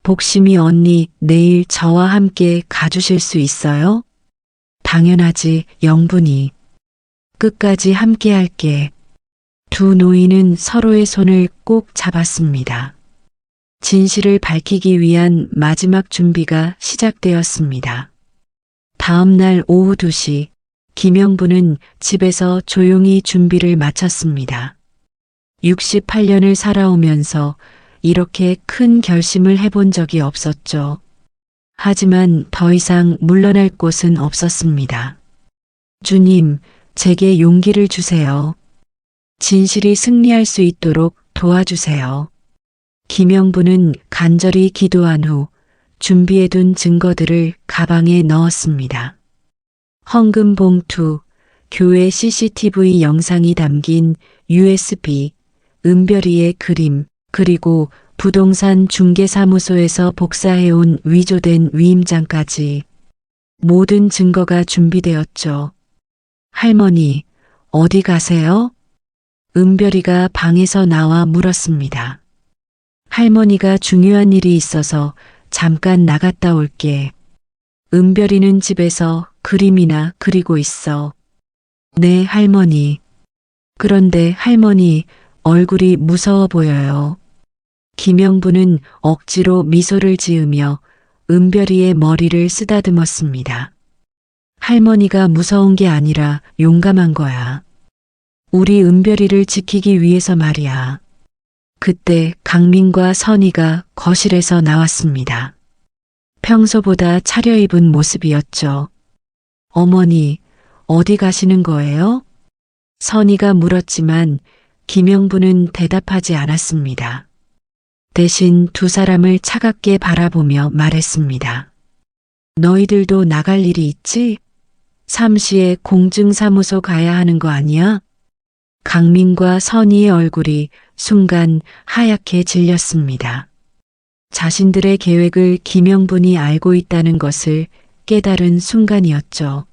복심이 언니, 내일 저와 함께 가주실 수 있어요? 당연하지, 영분이. 끝까지 함께 할게. 두 노인은 서로의 손을 꼭 잡았습니다. 진실을 밝히기 위한 마지막 준비가 시작되었습니다. 다음 날 오후 2시, 김영부는 집에서 조용히 준비를 마쳤습니다. 68년을 살아오면서 이렇게 큰 결심을 해본 적이 없었죠. 하지만 더 이상 물러날 곳은 없었습니다. 주님, 제게 용기를 주세요. 진실이 승리할 수 있도록 도와주세요. 김영부는 간절히 기도한 후 준비해둔 증거들을 가방에 넣었습니다. 헌금 봉투, 교회 CCTV 영상이 담긴 USB, 은별이의 그림, 그리고 부동산 중개사무소에서 복사해온 위조된 위임장까지 모든 증거가 준비되었죠. 할머니, 어디 가세요? 은별이가 방에서 나와 물었습니다. 할머니가 중요한 일이 있어서 잠깐 나갔다 올게. 은별이는 집에서 그림이나 그리고 있어. 네, 할머니. 그런데 할머니, 얼굴이 무서워 보여요. 김영부는 억지로 미소를 지으며 은별이의 머리를 쓰다듬었습니다. 할머니가 무서운 게 아니라 용감한 거야. 우리 은별이를 지키기 위해서 말이야. 그때 강민과 선희가 거실에서 나왔습니다. 평소보다 차려입은 모습이었죠. 어머니, 어디 가시는 거예요? 선희가 물었지만 김영부는 대답하지 않았습니다. 대신 두 사람을 차갑게 바라보며 말했습니다. 너희들도 나갈 일이 있지? 3시에 공증사무소 가야 하는 거 아니야? 강민과 선희의 얼굴이 순간 하얗게 질렸습니다. 자신들의 계획을 김영분이 알고 있다는 것을 깨달은 순간이었죠.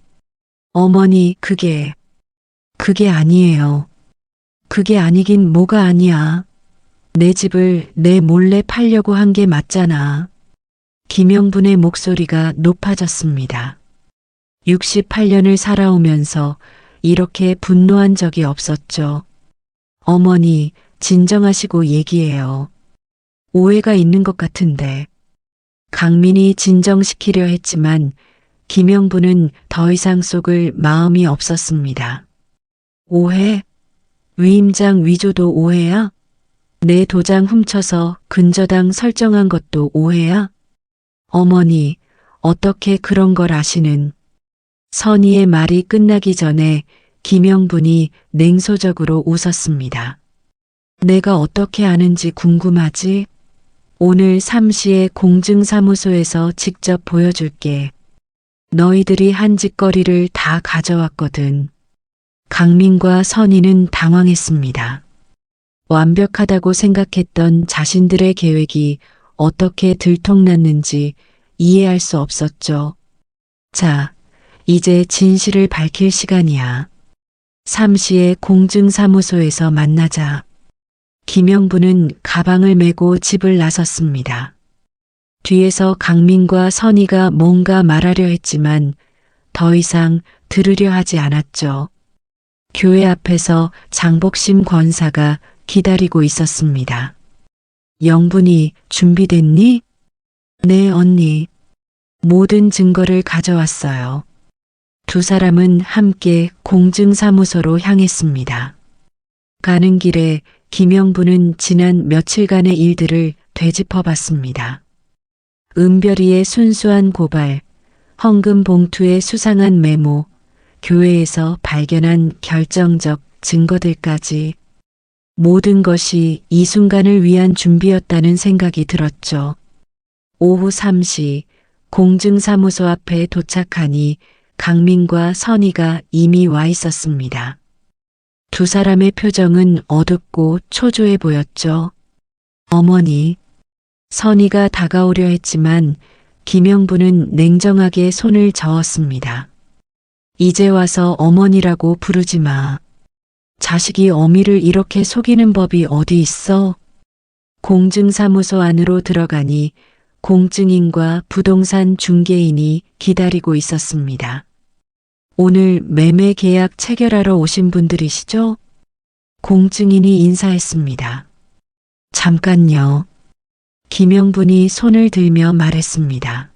어머니, 그게 아니에요. 그게 아니긴 뭐가 아니야. 내 집을 내 몰래 팔려고 한 게 맞잖아. 김영분의 목소리가 높아졌습니다. 68년을 살아오면서 이렇게 분노한 적이 없었죠. 어머니, 진정하시고 얘기해요. 오해가 있는 것 같은데. 강민이 진정시키려 했지만 김영분은 더 이상 속을 마음이 없었습니다. 오해? 위임장 위조도 오해야? 내 도장 훔쳐서 근저당 설정한 것도 오해야? 어머니, 어떻게 그런 걸 아시는? 선희의 말이 끝나기 전에 김영분이 냉소적으로 웃었습니다. 내가 어떻게 아는지 궁금하지? 오늘 3시에 공증사무소에서 직접 보여줄게. 너희들이 한 짓거리를 다 가져왔거든. 강민과 선희는 당황했습니다. 완벽하다고 생각했던 자신들의 계획이 어떻게 들통났는지 이해할 수 없었죠. 자, 이제 진실을 밝힐 시간이야. 3시에 공증사무소에서 만나자. 김영분은 가방을 메고 집을 나섰습니다. 뒤에서 강민과 선희가 뭔가 말하려 했지만 더 이상 들으려 하지 않았죠. 교회 앞에서 장복심 권사가 기다리고 있었습니다. 영분이 준비됐니? 네, 언니. 모든 증거를 가져왔어요. 두 사람은 함께 공증사무소로 향했습니다. 가는 길에 김영분은 지난 며칠간의 일들을 되짚어봤습니다. 은별이의 순수한 고발, 헌금 봉투의 수상한 메모, 교회에서 발견한 결정적 증거들까지 모든 것이 이 순간을 위한 준비였다는 생각이 들었죠. 오후 3시 공증사무소 앞에 도착하니 강민과 선희가 이미 와 있었습니다. 두 사람의 표정은 어둡고 초조해 보였죠. 어머니, 선희가 다가오려 했지만 김영분은 냉정하게 손을 저었습니다. 이제 와서 어머니라고 부르지 마. 자식이 어미를 이렇게 속이는 법이 어디 있어? 공증사무소 안으로 들어가니 공증인과 부동산 중개인이 기다리고 있었습니다. 오늘 매매 계약 체결하러 오신 분들이시죠? 공증인이 인사했습니다. 잠깐요. 김영분이 손을 들며 말했습니다.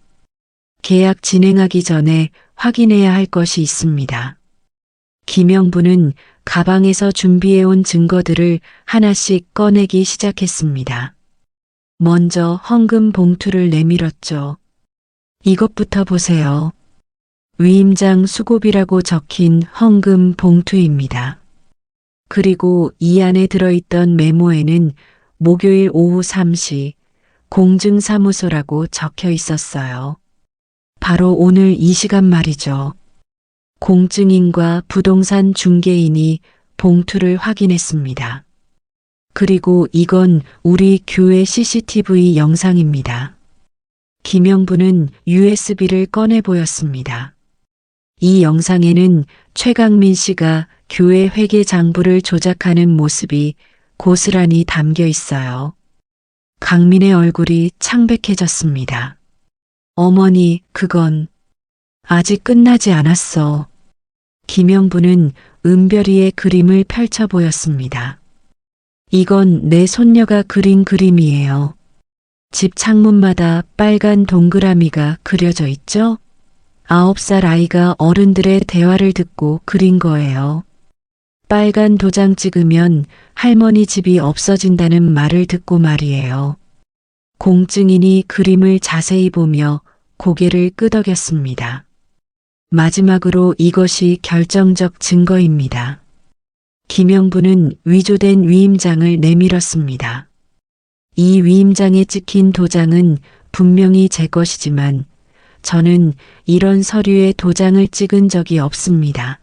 계약 진행하기 전에 확인해야 할 것이 있습니다. 김영분은 가방에서 준비해온 증거들을 하나씩 꺼내기 시작했습니다. 먼저 헌금 봉투를 내밀었죠. 이것부터 보세요. 위임장 수고비라고 적힌 헌금 봉투입니다. 그리고 이 안에 들어있던 메모에는 목요일 오후 3시 공증사무소라고 적혀 있었어요. 바로 오늘 이 시간 말이죠. 공증인과 부동산 중개인이 봉투를 확인했습니다. 그리고 이건 우리 교회 CCTV 영상입니다. 김영분은 USB를 꺼내 보였습니다. 이 영상에는 최강민 씨가 교회 회계 장부를 조작하는 모습이 고스란히 담겨 있어요. 강민의 얼굴이 창백해졌습니다. 어머니, 그건 아직 끝나지 않았어. 김영분은 은별이의 그림을 펼쳐 보였습니다. 이건 내 손녀가 그린 그림이에요. 집 창문마다 빨간 동그라미가 그려져 있죠? 9살 아이가 어른들의 대화를 듣고 그린 거예요. 빨간 도장 찍으면 할머니 집이 없어진다는 말을 듣고 말이에요. 공증인이 그림을 자세히 보며 고개를 끄덕였습니다. 마지막으로 이것이 결정적 증거입니다. 김영분은 위조된 위임장을 내밀었습니다. 이 위임장에 찍힌 도장은 분명히 제 것이지만 저는 이런 서류에 도장을 찍은 적이 없습니다.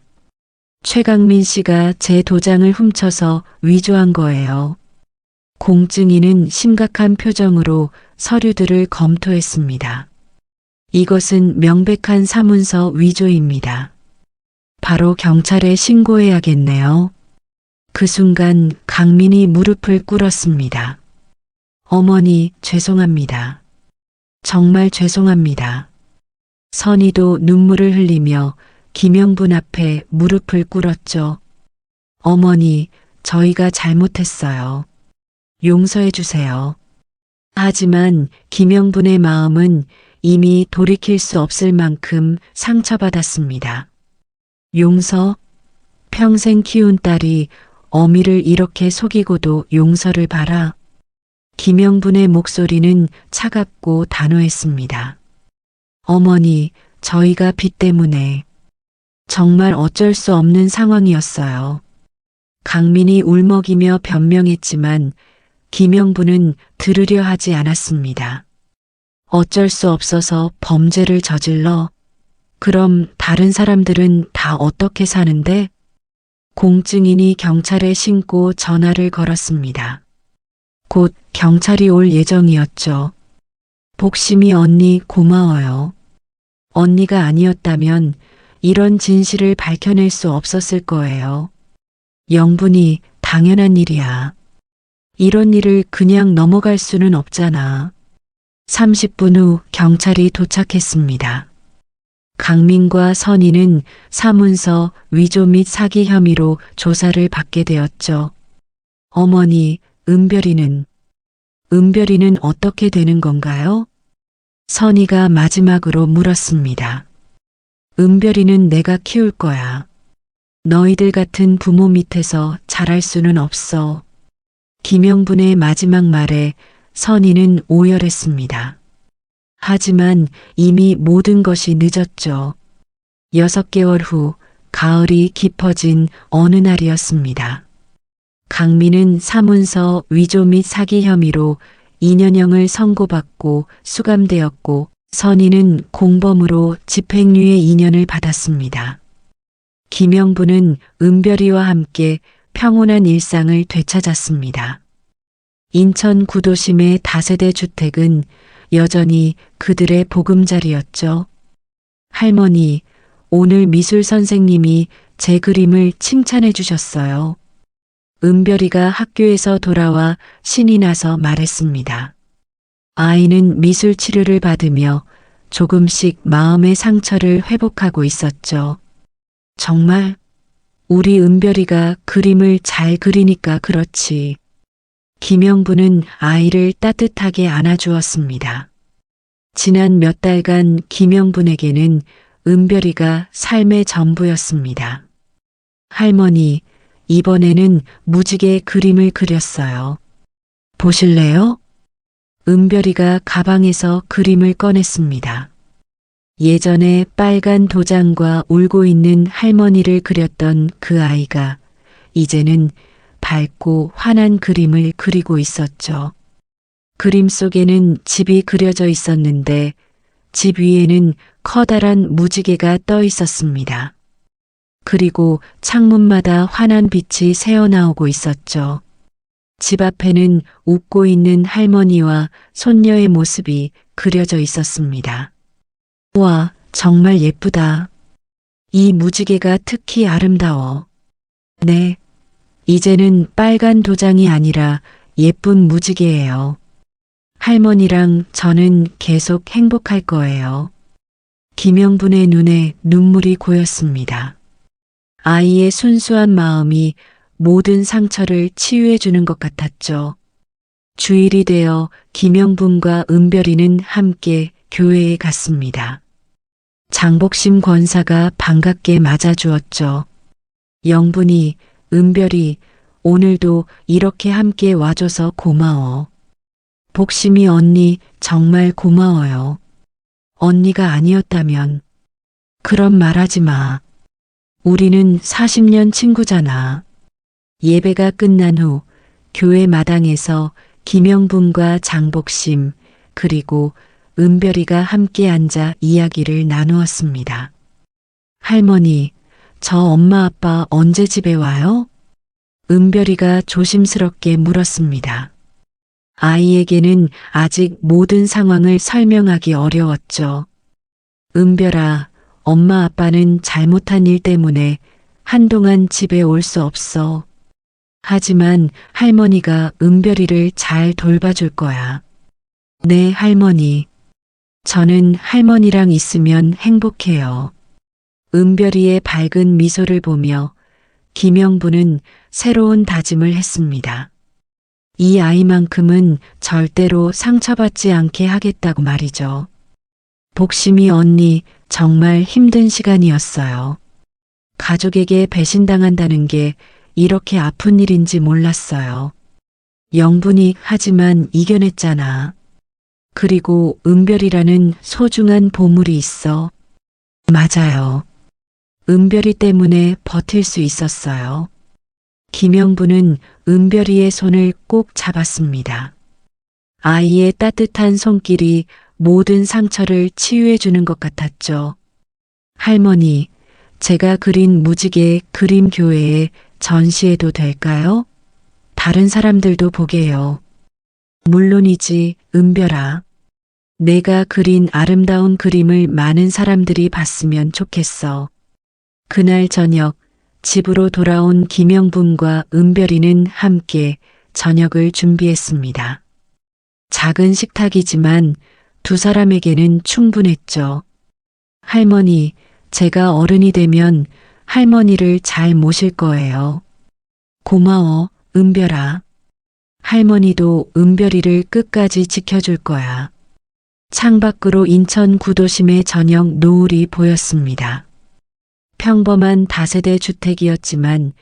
최강민 씨가 제 도장을 훔쳐서 위조한 거예요. 공증인은 심각한 표정으로 서류들을 검토했습니다. 이것은 명백한 사문서 위조입니다. 바로 경찰에 신고해야겠네요. 그 순간 강민이 무릎을 꿇었습니다. 어머니, 죄송합니다. 정말 죄송합니다. 선희도 눈물을 흘리며 김영분 앞에 무릎을 꿇었죠. 어머니, 저희가 잘못했어요. 용서해 주세요. 하지만 김영분의 마음은 이미 돌이킬 수 없을 만큼 상처받았습니다. 용서? 평생 키운 딸이 어미를 이렇게 속이고도 용서를 바라? 김영분의 목소리는 차갑고 단호했습니다. 어머니, 저희가 빚 때문에 정말 어쩔 수 없는 상황이었어요. 강민이 울먹이며 변명했지만 김영분은 들으려 하지 않았습니다. 어쩔 수 없어서 범죄를 저질러? 그럼 다른 사람들은 다 어떻게 사는데? 공증인이 경찰에 신고 전화를 걸었습니다. 곧 경찰이 올 예정이었죠. 복심이 언니 고마워요. 언니가 아니었다면 이런 진실을 밝혀낼 수 없었을 거예요. 영분이 당연한 일이야. 이런 일을 그냥 넘어갈 수는 없잖아. 30분 후 경찰이 도착했습니다. 강민과 선희는 사문서 위조 및 사기 혐의로 조사를 받게 되었죠. 어머니, 은별이는 어떻게 되는 건가요? 선희가 마지막으로 물었습니다. 은별이는 내가 키울 거야. 너희들 같은 부모 밑에서 자랄 수는 없어. 김영분의 마지막 말에 선희는 오열했습니다. 하지만 이미 모든 것이 늦었죠. 6개월 후 가을이 깊어진 어느 날이었습니다. 강민은 사문서 위조 및 사기 혐의로 2년형을 선고받고 수감되었고 선희는 공범으로 집행유예 2년을 받았습니다. 김영분은 은별이와 함께 평온한 일상을 되찾았습니다. 인천 구도심의 다세대 주택은 여전히 그들의 보금자리였죠. 할머니, 오늘 미술 선생님이 제 그림을 칭찬해 주셨어요. 은별이가 학교에서 돌아와 신이 나서 말했습니다. 아이는 미술 치료를 받으며 조금씩 마음의 상처를 회복하고 있었죠. 정말 우리 은별이가 그림을 잘 그리니까 그렇지. 김영분은 아이를 따뜻하게 안아주었습니다. 지난 몇 달간 김영분에게는 은별이가 삶의 전부였습니다. 할머니, 이번에는 무지개 그림을 그렸어요. 보실래요? 은별이가 가방에서 그림을 꺼냈습니다. 예전에 빨간 도장과 울고 있는 할머니를 그렸던 그 아이가 이제는 밝고 환한 그림을 그리고 있었죠. 그림 속에는 집이 그려져 있었는데 집 위에는 커다란 무지개가 떠 있었습니다. 그리고 창문마다 환한 빛이 새어나오고 있었죠. 집 앞에는 웃고 있는 할머니와 손녀의 모습이 그려져 있었습니다. 와, 정말 예쁘다. 이 무지개가 특히 아름다워. 네, 이제는 빨간 도장이 아니라 예쁜 무지개예요. 할머니랑 저는 계속 행복할 거예요. 김영분의 눈에 눈물이 고였습니다. 아이의 순수한 마음이 모든 상처를 치유해 주는 것 같았죠. 주일이 되어 김영분과 은별이는 함께 교회에 갔습니다. 장복심 권사가 반갑게 맞아주었죠. 영분이, 은별이, 오늘도 이렇게 함께 와줘서 고마워. 복심이 언니 정말 고마워요. 언니가 아니었다면. 그런 말하지 마. 우리는 40년 친구잖아. 예배가 끝난 후 교회 마당에서 김영분과 장복심 그리고 은별이가 함께 앉아 이야기를 나누었습니다. 할머니, 저 엄마 아빠 언제 집에 와요? 은별이가 조심스럽게 물었습니다. 아이에게는 아직 모든 상황을 설명하기 어려웠죠. 은별아, 엄마 아빠는 잘못한 일 때문에 한동안 집에 올 수 없어. 하지만 할머니가 은별이를 잘 돌봐줄 거야. 네, 할머니. 저는 할머니랑 있으면 행복해요. 은별이의 밝은 미소를 보며 김영부는 새로운 다짐을 했습니다. 이 아이만큼은 절대로 상처받지 않게 하겠다고 말이죠. 복심이 언니, 정말 힘든 시간이었어요. 가족에게 배신당한다는 게 이렇게 아픈 일인지 몰랐어요. 영분이 하지만 이겨냈잖아. 그리고 은별이라는 소중한 보물이 있어. 맞아요. 은별이 때문에 버틸 수 있었어요. 김영부는 은별이의 손을 꼭 잡았습니다. 아이의 따뜻한 손길이 모든 상처를 치유해 주는 것 같았죠. 할머니, 제가 그린 무지개 그림 교회에 전시해도 될까요? 다른 사람들도 보게요. 물론이지, 은별아. 내가 그린 아름다운 그림을 많은 사람들이 봤으면 좋겠어. 그날 저녁 집으로 돌아온 김영분과 은별이는 함께 저녁을 준비했습니다. 작은 식탁이지만 두 사람에게는 충분했죠. 할머니, 제가 어른이 되면 할머니를 잘 모실 거예요. 고마워, 은별아. 할머니도 은별이를 끝까지 지켜줄 거야. 창밖으로 인천 구도심의 저녁 노을이 보였습니다. 평범한 다세대 주택이었지만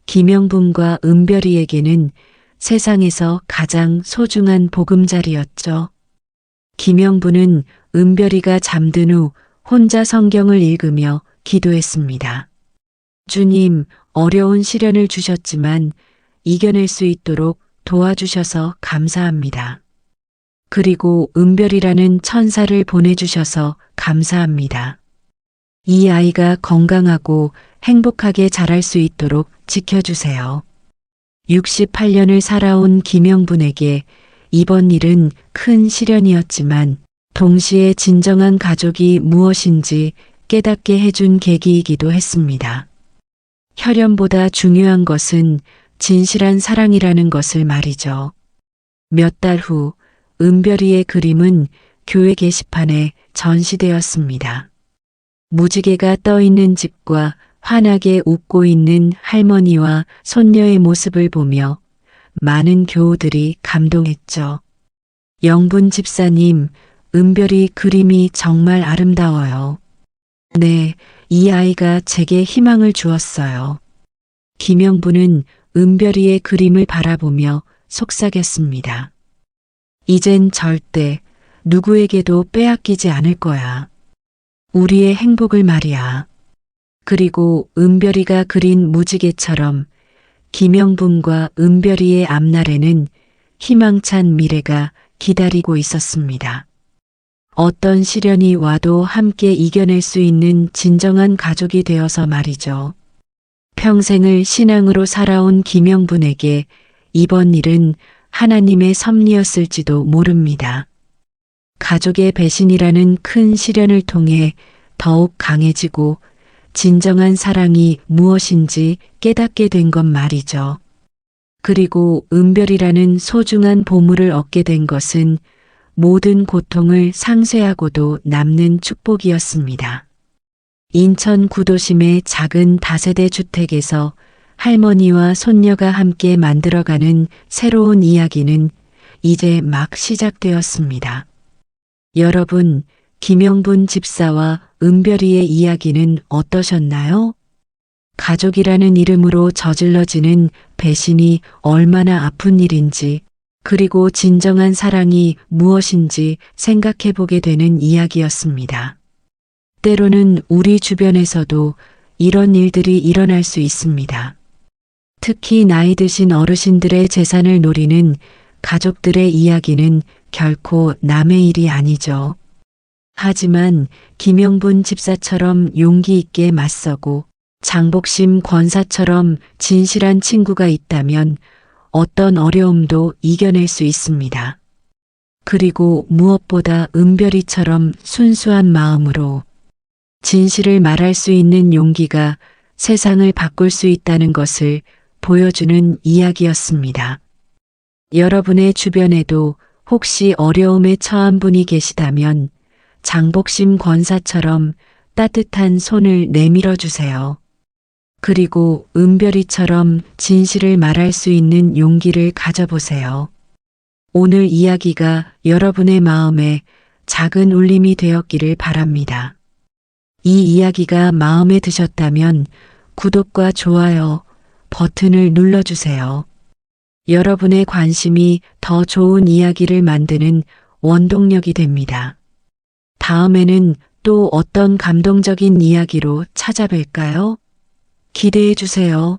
김영분과 은별이에게는 세상에서 가장 소중한 보금자리였죠. 김영분은 은별이가 잠든 후 혼자 성경을 읽으며 기도했습니다. 주님, 어려운 시련을 주셨지만 이겨낼 수 있도록 도와주셔서 감사합니다. 그리고 은별이라는 천사를 보내주셔서 감사합니다. 이 아이가 건강하고 행복하게 자랄 수 있도록 지켜주세요. 68년을 살아온 김영분에게 이번 일은 큰 시련이었지만 동시에 진정한 가족이 무엇인지 깨닫게 해준 계기이기도 했습니다. 혈연보다 중요한 것은 진실한 사랑이라는 것을 말이죠. 몇 달 후 은별이의 그림은 교회 게시판에 전시되었습니다. 무지개가 떠 있는 집과 환하게 웃고 있는 할머니와 손녀의 모습을 보며 많은 교우들이 감동했죠. 영분 집사님, 은별이 그림이 정말 아름다워요. 네, 이 아이가 제게 희망을 주었어요. 김영부는 은별이의 그림을 바라보며 속삭였습니다. 이젠 절대 누구에게도 빼앗기지 않을 거야. 우리의 행복을 말이야. 그리고 은별이가 그린 무지개처럼 김영분과 은별이의 앞날에는 희망찬 미래가 기다리고 있었습니다. 어떤 시련이 와도 함께 이겨낼 수 있는 진정한 가족이 되어서 말이죠. 평생을 신앙으로 살아온 김영분에게 이번 일은 하나님의 섭리였을지도 모릅니다. 가족의 배신이라는 큰 시련을 통해 더욱 강해지고 진정한 사랑이 무엇인지 깨닫게 된 것 말이죠. 그리고 은별이라는 소중한 보물을 얻게 된 것은 모든 고통을 상쇄하고도 남는 축복이었습니다. 인천 구도심의 작은 다세대 주택에서 할머니와 손녀가 함께 만들어가는 새로운 이야기는 이제 막 시작되었습니다. 여러분, 김영분 집사와 은별이의 이야기는 어떠셨나요? 가족이라는 이름으로 저질러지는 배신이 얼마나 아픈 일인지, 그리고 진정한 사랑이 무엇인지 생각해 보게 되는 이야기였습니다. 때로는 우리 주변에서도 이런 일들이 일어날 수 있습니다. 특히 나이 드신 어르신들의 재산을 노리는 가족들의 이야기는 결코 남의 일이 아니죠. 하지만 김영분 집사처럼 용기 있게 맞서고 장복심 권사처럼 진실한 친구가 있다면 어떤 어려움도 이겨낼 수 있습니다. 그리고 무엇보다 은별이처럼 순수한 마음으로 진실을 말할 수 있는 용기가 세상을 바꿀 수 있다는 것을 보여주는 이야기였습니다. 여러분의 주변에도 혹시 어려움에 처한 분이 계시다면 장복심 권사처럼 따뜻한 손을 내밀어 주세요. 그리고 은별이처럼 진실을 말할 수 있는 용기를 가져보세요. 오늘 이야기가 여러분의 마음에 작은 울림이 되었기를 바랍니다. 이 이야기가 마음에 드셨다면 구독과 좋아요 버튼을 눌러주세요. 여러분의 관심이 더 좋은 이야기를 만드는 원동력이 됩니다. 다음에는 또 어떤 감동적인 이야기로 찾아뵐까요? 기대해 주세요.